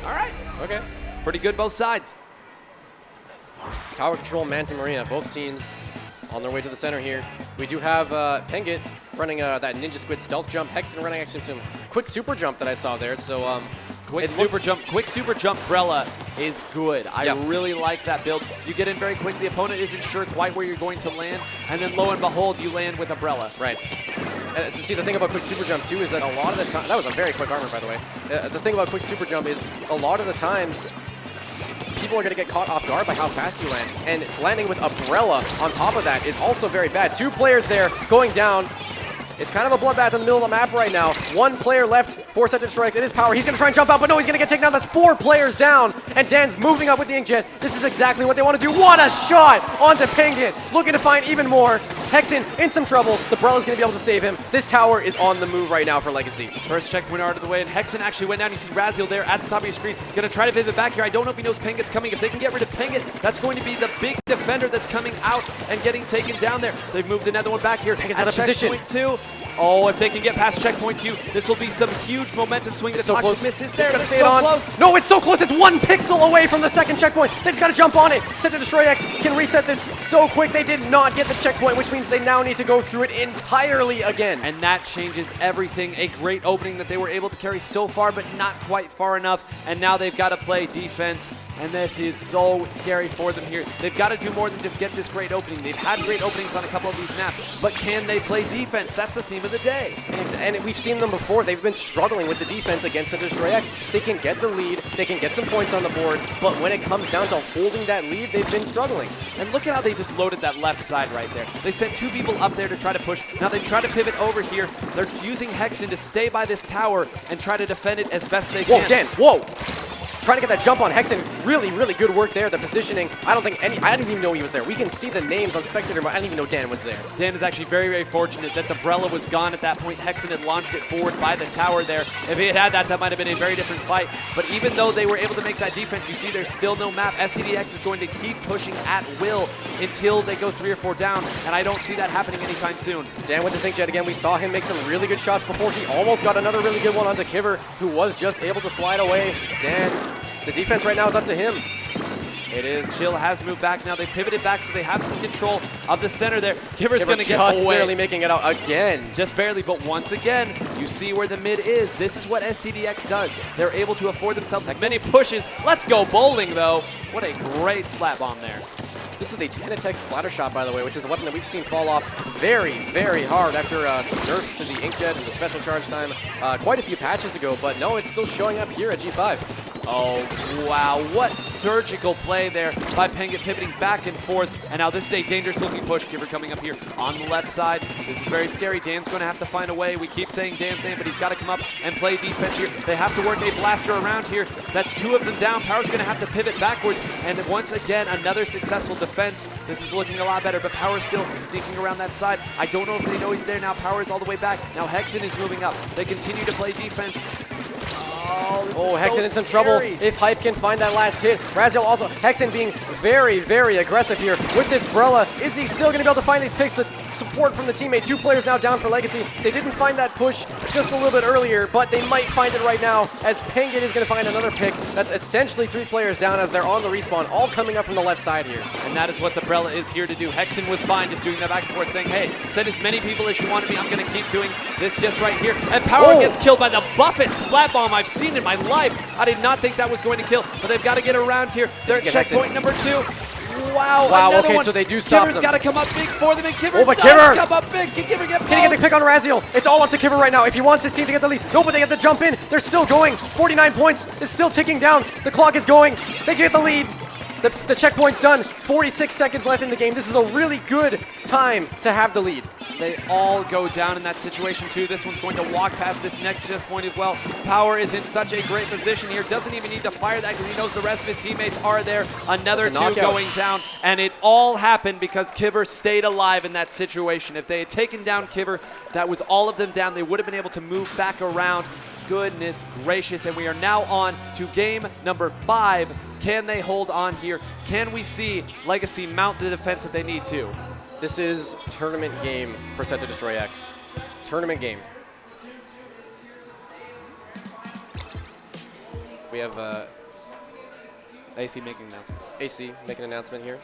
All right. Okay. Pretty good both sides. Tower control, Manta Maria, both teams on their way to the center here. We do have Pengit running that Ninja Squid stealth jump. Hexen running actually some quick super jump that I saw there. So Quick super jump Brella is good. I really like that build. You get in very quick. The opponent isn't sure quite where you're going to land, and then lo and behold, you land with a Brella. Right. And so see, the thing about quick super jump too is that a lot of the time, that was a very quick armor, by the way. The thing about quick super jump is a lot of the times people are going to get caught off guard by how fast you land, and landing with a Brella on top of that is also very bad. 2 players there going down. It's kind of a bloodbath in the middle of the map right now. 1 player left for SetToDestroyX. It is Power. He's going to try and jump out, but no, he's going to get taken down. That's 4 players down, and Dan's moving up with the Inkjet. This is exactly what they want to do. What a shot onto Penguin. Looking to find even more. Hexen in some trouble. The Brella's going to be able to save him. This tower is on the move right now for Legacy. First checkpoint out of the way, and Hexen actually went down. You see Raziel there at the top of your screen. Going to try to pivot back here. I don't know if he knows Penguin's coming. If they can get rid of Penguin, that's going to be the big defender that's coming out and getting taken down there. They've moved another one back here. Penguin's out of position. Checkpoint 2. Oh, if they can get past checkpoint 2, this will be some huge momentum swing. The toxic miss is there. It's stay on. Close. No, it's so close. It's 1 pixel away from the second checkpoint. They just got to jump on it. SetToDestroyX can reset this so quick. They did not get the checkpoint, which means they now need to go through it entirely again. And that changes everything. A great opening that they were able to carry so far, but not quite far enough. And now they've got to play defense. And this is so scary for them here. They've got to do more than just get this great opening. They've had great openings on a couple of these maps, but can they play defense? That's the theme of the day. And we've seen them before. They've been struggling with the defense against SetToDestroyX. They can get the lead, they can get some points on the board, but when it comes down to holding that lead, they've been struggling. And look at how they just loaded that left side right there. They sent 2 people up there to try to push. Now they try to pivot over here. They're using Hexen to stay by this tower and try to defend it as best they can. Whoa, Dan, whoa! Trying to get that jump on Hexen. Really, really good work there. The positioning. I didn't even know he was there. We can see the names on Spectator, but I didn't even know Dan was there. Dan is actually very, very fortunate that the Brella was gone at that point. Hexen had launched it forward by the tower there. If he had had that, that might have been a very different fight. But even though they were able to make that defense, you see there's still no map. SetToDestroyX is going to keep pushing at will until they go 3 or 4 down, and I don't see that happening anytime soon. Dan with the Inkjet again. We saw him make some really good shots before. He almost got another really good one onto Kiver, who was just able to slide away. Dan, the defense right now is up to him. It is. Chill has moved back now. They pivoted back, so they have some control of the center there. Kiver's going to get away. Just barely making it out again. Just barely, but once again, you see where the mid is. This is what SetToDestroyX does. They're able to afford themselves as many pushes. Let's go bowling, though. What a great splat bomb there. This is the 10 attack splatter shot, by the way, which is a weapon that we've seen fall off very, very hard after some nerfs to the Inkjet and the special charge time quite a few patches ago. But no, it's still showing up here at G5. Oh, wow. What surgical play there by Penguin, pivoting back and forth. And now this is a dangerous looking push. Kiver coming up here on the left side. This is very scary. Dan's going to have to find a way. We keep saying Dan's name, but he's got to come up and play defense here. They have to work a blaster around here. That's 2 of them down. Power's going to have to pivot backwards. And once again, another successful defense. This is looking a lot better, but Power's still sneaking around that side. I don't know if they know he's there now. Power's all the way back. Now Hexen is moving up. They continue to play defense. Oh, Hexen in some trouble. If Hype can find that last hit. Raziel also, Hexen being very, very aggressive here with this Brella. Is he still going to be able to find these picks? The support from the teammate. 2 players now down for Legacy. They didn't find that push just a little bit earlier, but they might find it right now as Penguin is going to find another pick. That's essentially 3 players down as they're on the respawn, all coming up from the left side here. And that is what the Brella is here to do. Hexen was fine just doing that back and forth, saying, hey, send as many people as you want to be. I'm going to keep doing this just right here. And Power gets killed by the buffest splat bomb I've seen in my life. I did not think that was going to kill, but they've got to get around here. They're at checkpoint number 2. Wow, okay, one. So they do stop Kiver's got to come up big for them, and Kiver does come up big. Can Kiver get Can he get the pick on Raziel? It's all up to Kiver right now. If he wants his team to get the lead. No, but they have to jump in. They're still going. 49 points. It's still ticking down. The clock is going. They get the lead. The checkpoint's done. 46 seconds left in the game. This is a really good time to have the lead. They all go down in that situation too. This one's going to walk past this next checkpoint as well. Power is in such a great position here. Doesn't even need to fire that because he knows the rest of his teammates are there. Another 2 going down. And it all happened because Kiver stayed alive in that situation. If they had taken down Kiver, that was all of them down. They would have been able to move back around. Goodness gracious. And we are now on to game number 5. Can they hold on here? Can we see Legacy mount the defense that they need to? This is tournament game for SetToDestroyX. Tournament game. We have AC making an announcement. AC making an announcement here.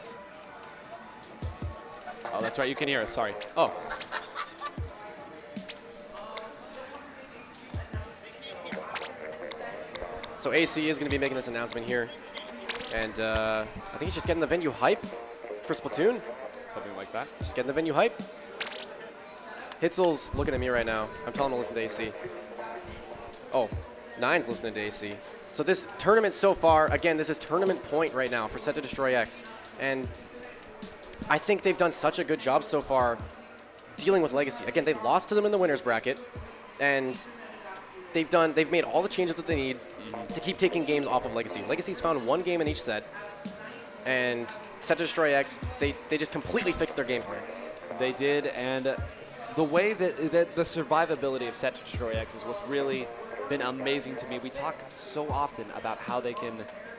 Oh, that's right. You can hear us. Sorry. Oh. So AC is going to be making this announcement here. And I think he's just getting the venue hype for Splatoon. Something like that. Just getting the venue hype. Hitzel's looking at me right now. I'm telling him to listen to AC. Oh, Nine's listening to AC. So this tournament so far, again, this is tournament point right now for SetToDestroyX. And I think they've done such a good job so far dealing with Legacy. Again, they lost to them in the winners bracket, and they've made all the changes that they need to keep taking games off of Legacy. Legacy's found one game in each set, and SetToDestroyX, they just completely fixed their game plan. They did, and the way that the survivability of SetToDestroyX is what's really been amazing to me. We talk so often about how they can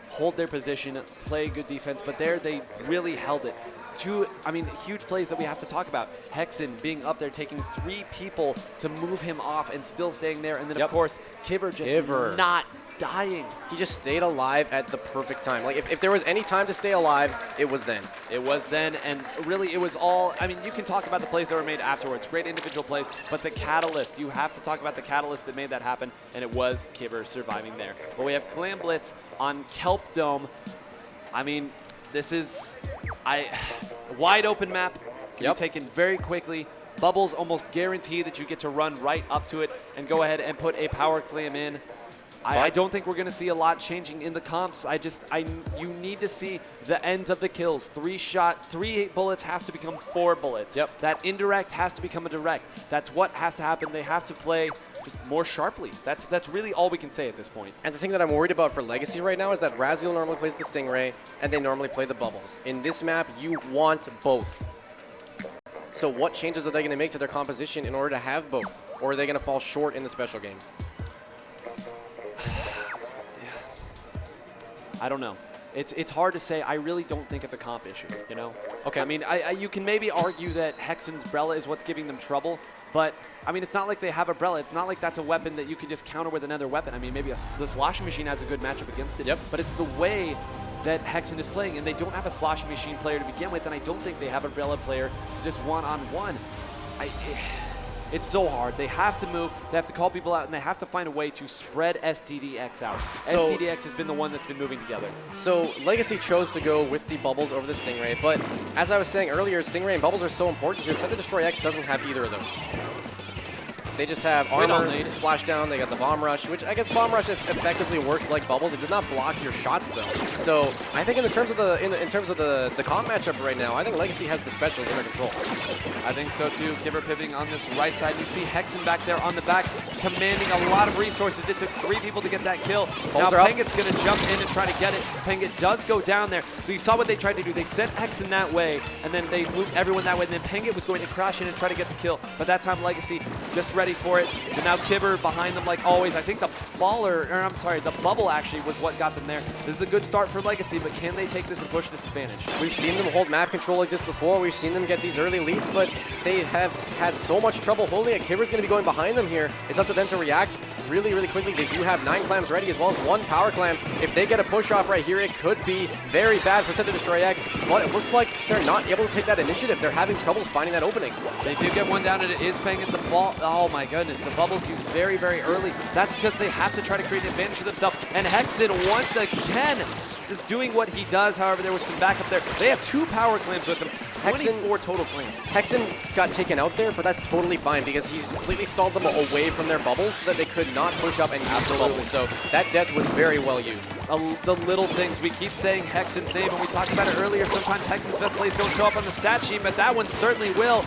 hold their position, play good defense, but there they really held it. Two, huge plays that we have to talk about. Hexen being up there, taking 3 people to move him off and still staying there. And then, of course, Kiver just not dying. He just stayed alive at the perfect time. Like, if there was any time to stay alive, it was then. It was then, and really it was all, you can talk about the plays that were made afterwards, great individual plays, but the catalyst, you have to talk about the catalyst that made that happen, and it was Kiver surviving there. But we have Clam Blitz on Kelp Dome. This is wide open map, can be taken very quickly. Bubbles almost guarantee that you get to run right up to it and go ahead and put a power clam in. I don't think we're going to see a lot changing in the comps. You need to see the ends of the kills. 3 bullets has to become 4 bullets. Yep. That indirect has to become a direct. That's what has to happen. They have to play just more sharply. That's really all we can say at this point. And the thing that I'm worried about for Legacy right now is that Raziel normally plays the Stingray, and they normally play the Bubbles. In this map, you want both. So what changes are they going to make to their composition in order to have both? Or are they going to fall short in the special game? I don't know. It's hard to say. I really don't think it's a comp issue, you know? Okay. You can maybe argue that Hexen's Brella is what's giving them trouble, but, it's not like they have a Brella. It's not like that's a weapon that you can just counter with another weapon. Maybe the Sloshing Machine has a good matchup against it, but it's the way that Hexen is playing, and they don't have a Sloshing Machine player to begin with, and I don't think they have a Brella player to just one-on-one. It's so hard. They have to move, they have to call people out, and they have to find a way to spread STDX out. So, STDX has been the one that's been moving together. So Legacy chose to go with the Bubbles over the Stingray, but as I was saying earlier, Stingray and Bubbles are so important here. SetToDestroyX doesn't have either of those. They just have armor, splashdown, they got the bomb rush, which I guess bomb rush effectively works like Bubbles. It does not block your shots though. So I think in terms of the comp matchup right now, I think Legacy has the specials under control. I think so too. Kiver pivoting on this right side. You see Hexen back there on the back, commanding a lot of resources. It took 3 people to get that kill. Now Pengit's going to jump in and try to get it. Pengit does go down there. So you saw what they tried to do. They sent Hexen that way, and then they moved everyone that way. And then Pengit was going to crash in and try to get the kill. But that time Legacy just ready for it. And now Kiver behind them like always. I think the bubble actually was what got them there. This is a good start for Legacy, but can they take this and push this advantage? We've seen them hold map control like this before. We've seen them get these early leads, but they have had so much trouble holding it. Kiver's going to be going behind them here. It's up to them to react really, really quickly. They do have 9 clams ready as well as 1 power clam. If they get a push off right here, it could be very bad for SetToDestroyX, but it looks like they're not able to take that initiative. They're having trouble finding that opening. They do get one down, and it is Pengit the ball. Oh my goodness, the bubbles used very, very early. That's because they have to try to create an advantage for themselves. And Hexen once again just doing what he does. However, there was some backup there. They have 2 power clams with him. 24 total clams. Hexen got taken out there, but that's totally fine because he's completely stalled them away from their bubbles so that they could not push up and use their bubbles. So that death was very well used. The little things. We keep saying Hexen's name, and we talked about it earlier. Sometimes Hexen's best plays don't show up on the stat sheet, but that one certainly will.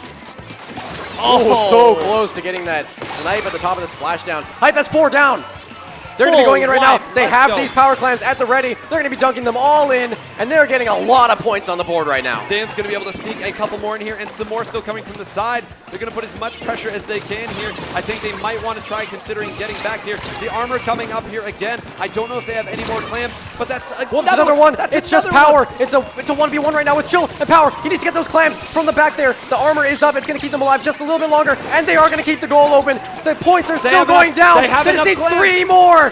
Oh, so close to getting that snipe at the top of the splashdown. Hype, that's 4 down. They're going to be going in right now. They have these power clams at the ready. They're going to be dunking them all in, and they're getting a lot of points on the board right now. Dan's going to be able to sneak a couple more in here, and some more still coming from the side. They're going to put as much pressure as they can here. I think they might want to try considering getting back here. The armor coming up here again. I don't know if they have any more clams, but that's another one. It's just power. It's a 1v1 right now with Chill and Power. He needs to get those clams from the back there. The armor is up. It's going to keep them alive just a little bit longer, and they are going to keep the goal open. The points are still going down. They just need 3 more.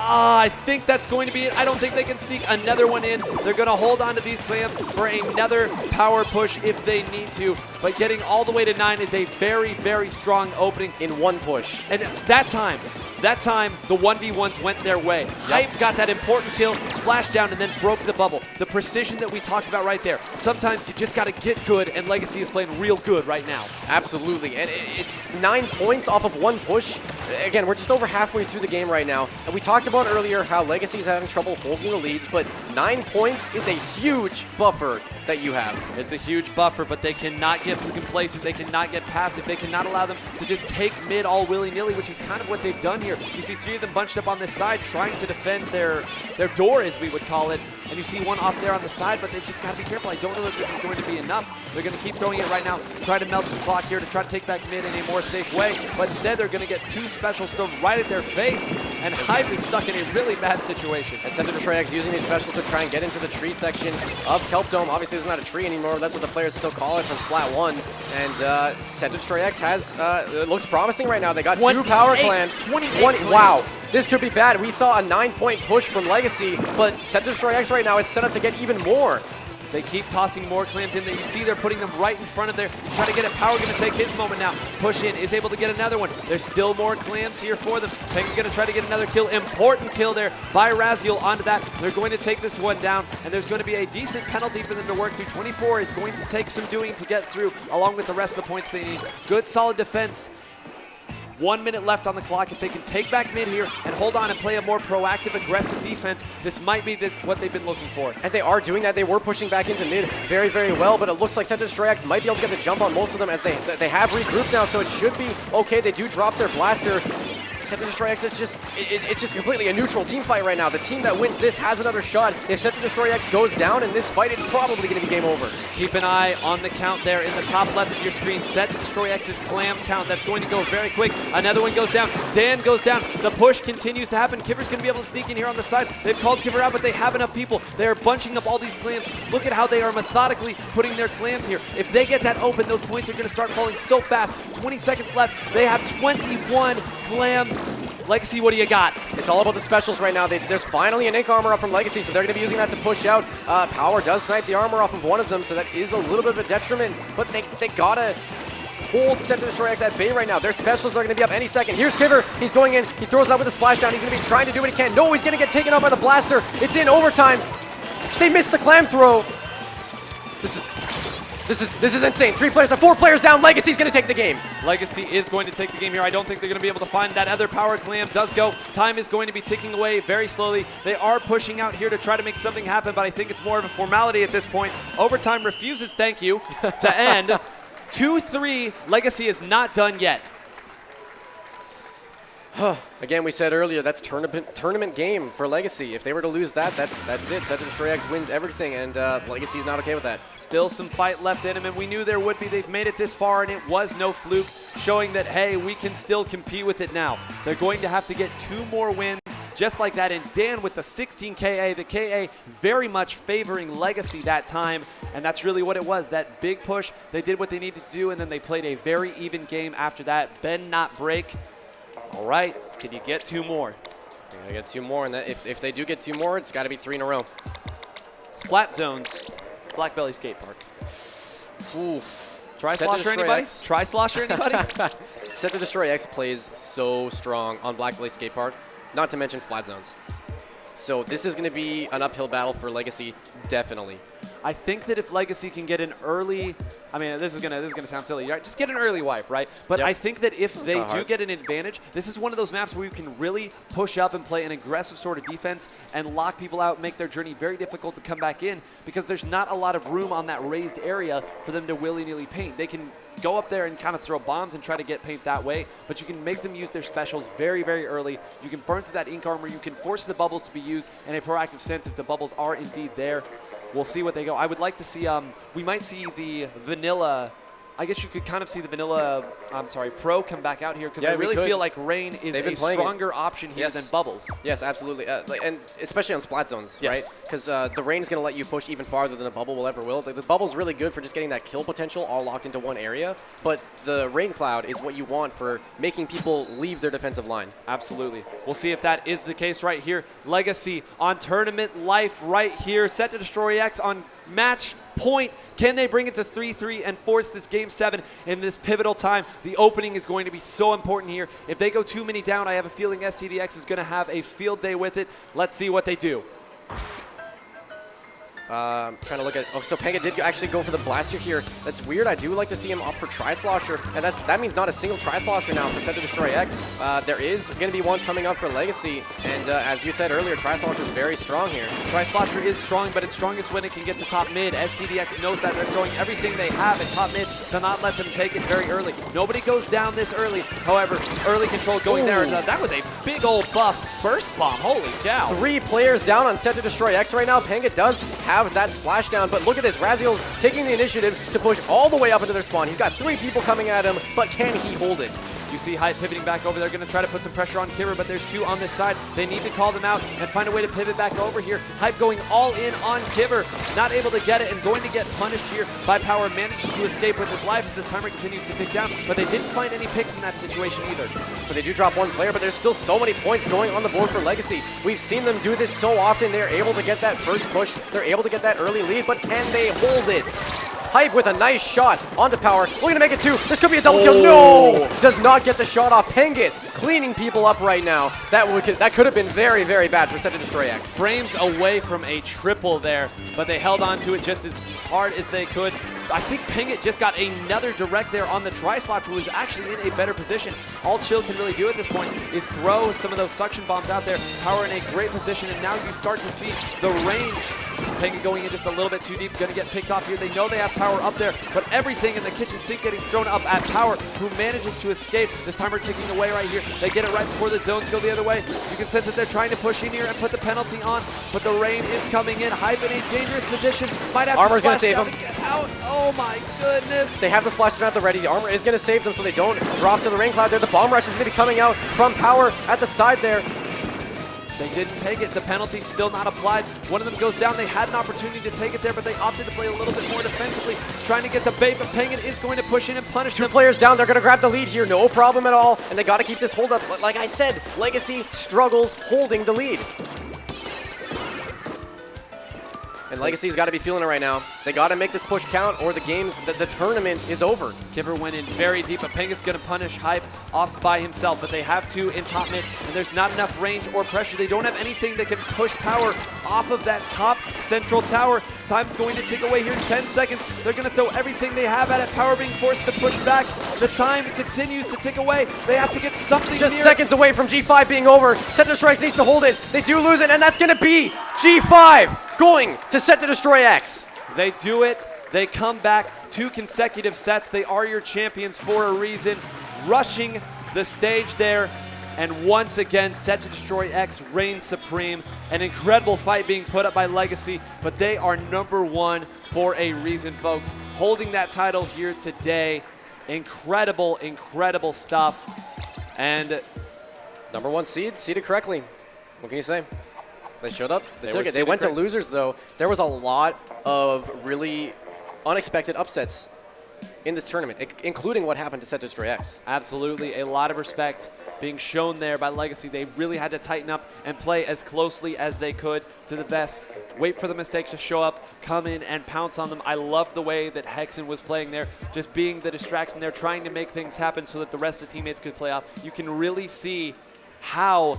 I think that's going to be it. I don't think they can sneak another one in. They're going to hold on to these clams for another power push if they need to. But getting all the way to 9 is a very, very strong opening in 1 push. And that time, That time, the 1v1s went their way. Hype got that important kill, splashed down, and then broke the bubble. The precision that we talked about right there. Sometimes you just got to get good, and Legacy is playing real good right now. Absolutely, and it's 9 points off of 1 push. Again, we're just over halfway through the game right now, and we talked about earlier how Legacy is having trouble holding the leads, but 9 points is a huge buffer that you have. It's a huge buffer, but they cannot get complacent. They cannot get passive. They cannot allow them to just take mid all willy-nilly, which is kind of what they've done here. You see 3 of them bunched up on this side trying to defend their door, as we would call it, and you see one off there on the side, but they've just got to be careful. I don't know if this is going to be enough. They're going to keep throwing it right now, try to melt some clock here to try to take back mid in a more safe way, but instead they're going to get 2 specials thrown right at their face, and Hype is stuck in a really bad situation. And SetToDestroyX using these specials to try and get into the tree section of Kelp Dome. Obviously, it's not a tree anymore. That's what the players still call it from Splat 1. And SetToDestroyX has, it looks promising right now. They got 2 power clams. 28 wow, this could be bad. We saw a 9-point push from Legacy, but SetToDestroyX right now is set up to get even more. They keep tossing more clams in there. You see they're putting them right in front of there. Trying to get it. Power going to take his moment now. Push in. Is able to get another one. There's still more clams here for them. Penguin's going to try to get another kill. Important kill there by Raziel onto that. They're going to take this one down, and there's going to be a decent penalty for them to work through. 24 is going to take some doing to get through, along with the rest of the points they need. Good, solid defense. 1 minute left on the clock. If they can take back mid here and hold on and play a more proactive, aggressive defense, this might be what they've been looking for. And they are doing that. They were pushing back into mid very, very well, but it looks like SetToDestroyX might be able to get the jump on most of them as they have regrouped now, so it should be okay. They do drop their blaster. SetToDestroyX is just, it's just completely a neutral team fight right now. The team that wins this has another shot. If SetToDestroyX goes down in this fight, it's probably going to be game over. Keep an eye on the count there in the top left of your screen. SetToDestroyX's clam count. That's going to go very quick. Another one goes down. Dan goes down. The push continues to happen. Kiver's going to be able to sneak in here on the side. They've called Kiver out, but they have enough people. They are bunching up all these clams. Look at how they are methodically putting their clams here. If they get that open, those points are going to start falling so fast. 20 seconds left. They have 21 clams. Legacy, what do you got? It's all about the specials right now. There's finally an ink armor up from Legacy, so they're going to be using that to push out. Power does snipe the armor off of one of them, so that is a little bit of a detriment, but they gotta hold SetToDestroyX at bay right now. Their specials are going to be up any second. Here's Kiver. He's going in. He throws it out with a splashdown. He's going to be trying to do what he can. No, he's going to get taken out by the blaster. It's in overtime. They missed the clam throw. This is insane. 3 players to 4 players down. Legacy's going to take the game. Legacy is going to take the game here. I don't think they're going to be able to find that other power clam. Does go. Time is going to be ticking away very slowly. They are pushing out here to try to make something happen, but I think it's more of a formality at this point. Overtime refuses, thank you, to end. 2-3. Legacy is not done yet. Again, we said earlier, that's tournament game for Legacy. If they were to lose that, that's it. SetToDestroyX wins everything, and Legacy's not okay with that. Still some fight left in them, and we knew there would be. They've made it this far, and it was no fluke, showing that, hey, we can still compete with it now. They're going to have to get 2 more wins just like that, and Dan with the 16 KA, the KA very much favoring Legacy that time, and that's really what it was, that big push. They did what they needed to do, and then they played a very even game after that. Bend, not break. All right, can you get 2 more? They're going to get 2 more, and if they do get 2 more, it's got to be 3 in a row. Splat zones, Black Belly Skate Park. Ooh. Tri-slosher anybody? Tri-slosher anybody? SetToDestroyX plays so strong on Black Belly Skate Park, not to mention Splat zones. So this is going to be an uphill battle for Legacy, definitely. I think that if Legacy can get an early, I mean, this is gonna sound silly, right? Just get an early wipe, right? But Yep. I think that if they do hard. get an advantage, this is one of those maps where you can really push up and play an aggressive sort of defense and lock people out, make their journey very difficult to come back in, because there's not a lot of room on that raised area for them to willy-nilly paint. They can go up there and kind of throw bombs and try to get paint that way, but you can make them use their specials very, very early. You can burn through that ink armor. You can force the bubbles to be used in a proactive sense if the bubbles are indeed there. We'll see what they go. I would like to see, we might see the vanilla, I guess you could kind of see the vanilla, Pro come back out here, because I really feel like Rain is a stronger option here than Bubbles. Yes, absolutely. And especially on Splat zones, right? Because the Rain is going to let you push even farther than the Bubble will ever will. The Bubble's really good for just getting that kill potential all locked into one area, but the Rain Cloud is what you want for making people leave their defensive line. Absolutely. We'll see if that is the case right here. Legacy on tournament life right here. SetToDestroyX on match point. Can they bring it to 3-3 and force this Game 7 in this pivotal time? The opening is going to be so important here. If they go too many down, I have a feeling STDX is going to have a field day with it. Let's see what they do. Trying to look at. Oh, so Panga did actually go for the blaster here. That's weird. I do like to see him opt for Tri-Slosher, and that means not a single Tri-Slosher now for SetToDestroyX. There is going to be one coming up for Legacy, and as you said earlier, Tri-Slosher is very strong here. Tri-Slosher is strong, but it's strongest when it can get to top mid. STDX knows that. They're throwing everything they have at top mid to not let them take it very early. Nobody goes down this early. However, early control going there. That was a big old buff burst bomb. Holy cow. 3 players down on SetToDestroyX right now. Panga does have that splashdown, but look at this. Raziel's taking the initiative to push all the way up into their spawn. He's got 3 people coming at him, but can he hold it? You see Hype pivoting back over. They're going to try to put some pressure on Kibber, but there's 2 on this side. They need to call them out and find a way to pivot back over here. Hype going all in on Kibber, not able to get it and going to get punished here by Power. Manages to escape with his life as this timer continues to tick down, but they didn't find any picks in that situation either. So they do drop 1 player, but there's still so many points going on the board for Legacy. We've seen them do this so often. They're able to get that first push. They're able to get that early lead, but can they hold it? Hype with a nice shot onto Power. Looking to make it 2. This could be a double kill. No! Does not get the shot off. Pengit cleaning people up right now. That could have been very, very bad for SetToDestroyX. Frames away from a triple there, but they held on to it just as hard as they could. I think Pengit just got another direct there on the Tri-Slot, who is actually in a better position. All Chill can really do at this point is throw some of those suction bombs out there. Power in a great position, and now you start to see the range. Pengit going in just a little bit too deep, going to get picked off here. They know they have Power up there, but everything in the kitchen sink getting thrown up at Power, who manages to escape. This timer ticking away right here. They get it right before the zones go the other way. You can sense that they're trying to push in here and put the penalty on, but the rain is coming in. Hype in a dangerous position. Might have Armor's to gonna splash save down him. to get out. Oh my goodness. They have the splash down at the ready. The armor is going to save them so they don't drop to the rain cloud there. The bomb rush is going to be coming out from Power at the side there. They didn't take it. The penalty still not applied. One of them goes down. They had an opportunity to take it there, but they opted to play a little bit more defensively, trying to get the bait, but Pengit is going to push in and punish 2 them. players down. They're going to grab the lead here. No problem at all. And they got to keep this hold up. But like I said, Legacy struggles holding the lead. And Legacy's got to be feeling it right now. They got to make this push count or the tournament is over. Kibber went in very deep, but Pengit's going to punish Hype off by himself, but they have 2 in top mid, and there's not enough range or pressure. They don't have anything that can push Power off of that top central tower. Time's going to tick away here in 10 seconds. They're going to throw everything they have at it. Power being forced to push back. The time continues to tick away. They have to get something Just near. seconds away from G5 being over. SetToDestroyX needs to hold it. They do lose it, and that's going to be G5 going to SetToDestroyX. They do it. They come back 2 consecutive sets. They are your champions for a reason. Rushing the stage there. And once again, SetToDestroyX reigns supreme. An incredible fight being put up by Legacy, but they are #1 for a reason, folks. Holding that title here today. Incredible, incredible stuff. And #1 seed, seeded correctly. What can you say? They showed up, they took were it. They went to losers, though. There was a lot of really unexpected upsets in this tournament, including what happened to SetToDestroyX. absolutely, a lot of respect being shown there by Legacy. They really had to tighten up and play as closely as they could to the best. Wait for the mistakes to show up, come in and pounce on them. I love the way that Hexen was playing there, just being the distraction there, trying to make things happen so that the rest of the teammates could play off. You can really see how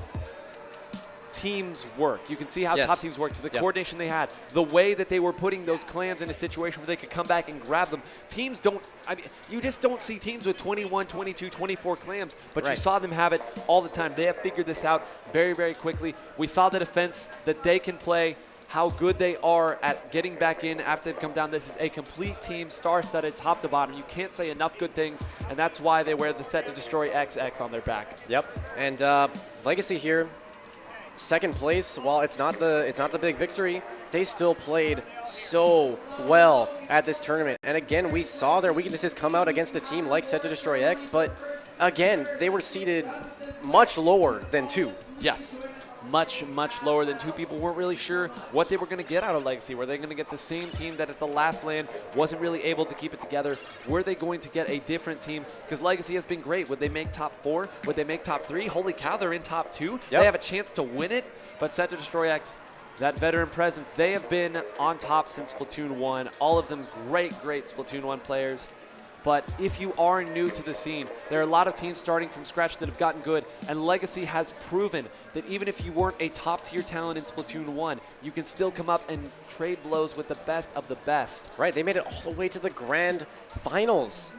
teams work. You can see how top teams work. So the coordination they had, the way that they were putting those clans in a situation where they could come back and grab them. Teams don't, I mean, you just don't see teams with 21, 22, 24 clams, but you saw them have it all the time. They have figured this out very, very quickly. We saw the defense that they can play, how good they are at getting back in after they've come down. This is a complete team, star-studded, top to bottom. You can't say enough good things, and that's why they wear the SetToDestroyX on their back. Yep, and Legacy here, second place. While it's not the big victory, they still played so well at this tournament. And again, we saw their weaknesses come out against a team like SetToDestroyX, but again, they were seated much lower than 2. Yes. Much, much lower than 2. People weren't really sure what they were going to get out of Legacy. Were they going to get the same team that at the last LAN wasn't really able to keep it together? Were they going to get a different team? Because Legacy has been great. Would they make top 4? Would they make top 3? Holy cow, they're in top 2. They have a chance to win it. But SetToDestroyX, that veteran presence. They have been on top since Splatoon 1. All of them great Splatoon 1 players. But if you are new to the scene, there are a lot of teams starting from scratch that have gotten good, and Legacy has proven that even if you weren't a top-tier talent in Splatoon 1, you can still come up and trade blows with the best of the best. Right, they made it all the way to the grand finals.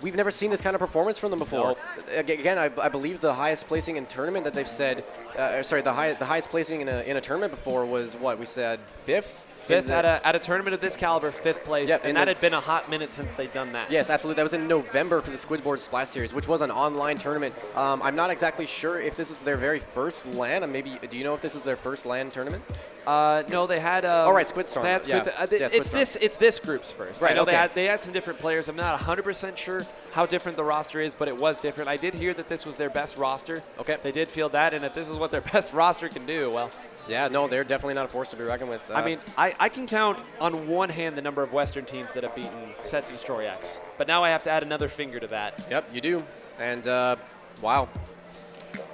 We've never seen this kind of performance from them before. Nope. Again, I believe the highest placing in tournament that they've said, the highest placing in a tournament before was what we said, fifth. Fifth at a tournament of this caliber, 5th place, Yep, and that had been a hot minute since they'd done that. Yes, absolutely. That was in November for the Squidboard Splash Series, which was an online tournament. I'm not exactly sure if this is their very first LAN. Maybe, do you know if this is their first LAN tournament? No, they had. Oh, right, Squidstorm. They had Squidstorm. it's this group's first. Right, I know okay. they had some different players. I'm not 100% sure how different the roster is, but it was different. I did hear that this was their best roster. Okay. They did feel that, and if this is what their best roster can do, well. Yeah, no, they're definitely not a force to be reckoned with. I mean, I can count on one hand the number of Western teams that have beaten SetToDestroyX, but now I have to add another finger to that. Yep, you do. And, wow.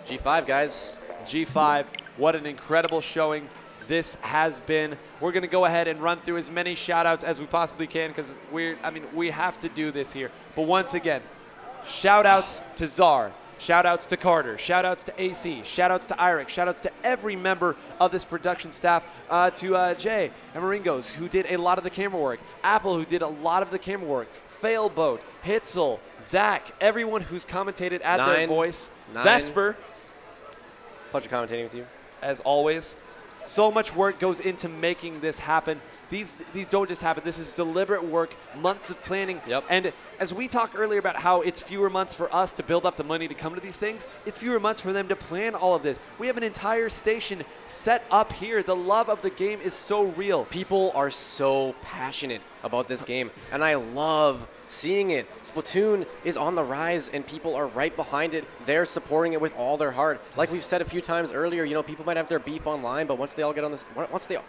G5, guys. G5, what an incredible showing this has been. We're going to go ahead and run through as many shout-outs as we possibly can because we have to do this here. But once again, shout-outs to Czar. Shout-outs to Carter, shout-outs to AC, shout-outs to Irix, shout-outs to every member of this production staff, to Jay and Maringos, who did a lot of the camera work, Apple, who did a lot of the camera work, Failboat, Hitzel, Zach, everyone who's commentated at their voice, Vesper. Pleasure commentating with you. As always. So much work goes into making this happen. These don't just happen. This is deliberate work, months of planning. Yep. And as we talked earlier about how it's fewer months for us to build up the money to come to these things, it's fewer months for them to plan all of this. We have an entire station set up here. The love of the game is so real. People are so passionate about this game, and I love seeing it. Splatoon is on the rise, and people are right behind it. They're supporting it with all their heart. Like we've said a few times earlier, you know, people might have their beef online, but once they all get on this,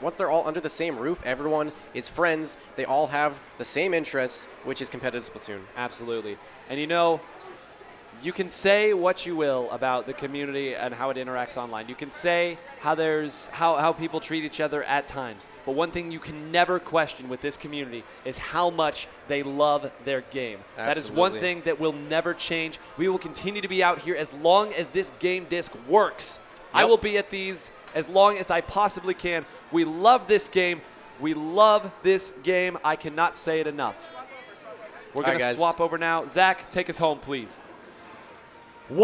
once they're all under the same roof, everyone is friends. They all have the same interests, which is competitive Splatoon. Absolutely. And you know, you can say what you will about the community and how it interacts online. You can say how people treat each other at times. But one thing you can never question with this community is how much they love their game. Absolutely. That is one thing that will never change. We will continue to be out here as long as this game disc works. Yep. I will be at these as long as I possibly can. We love this game. We love this game. I cannot say it enough. We're going to swap over now. Zach, take us home, please.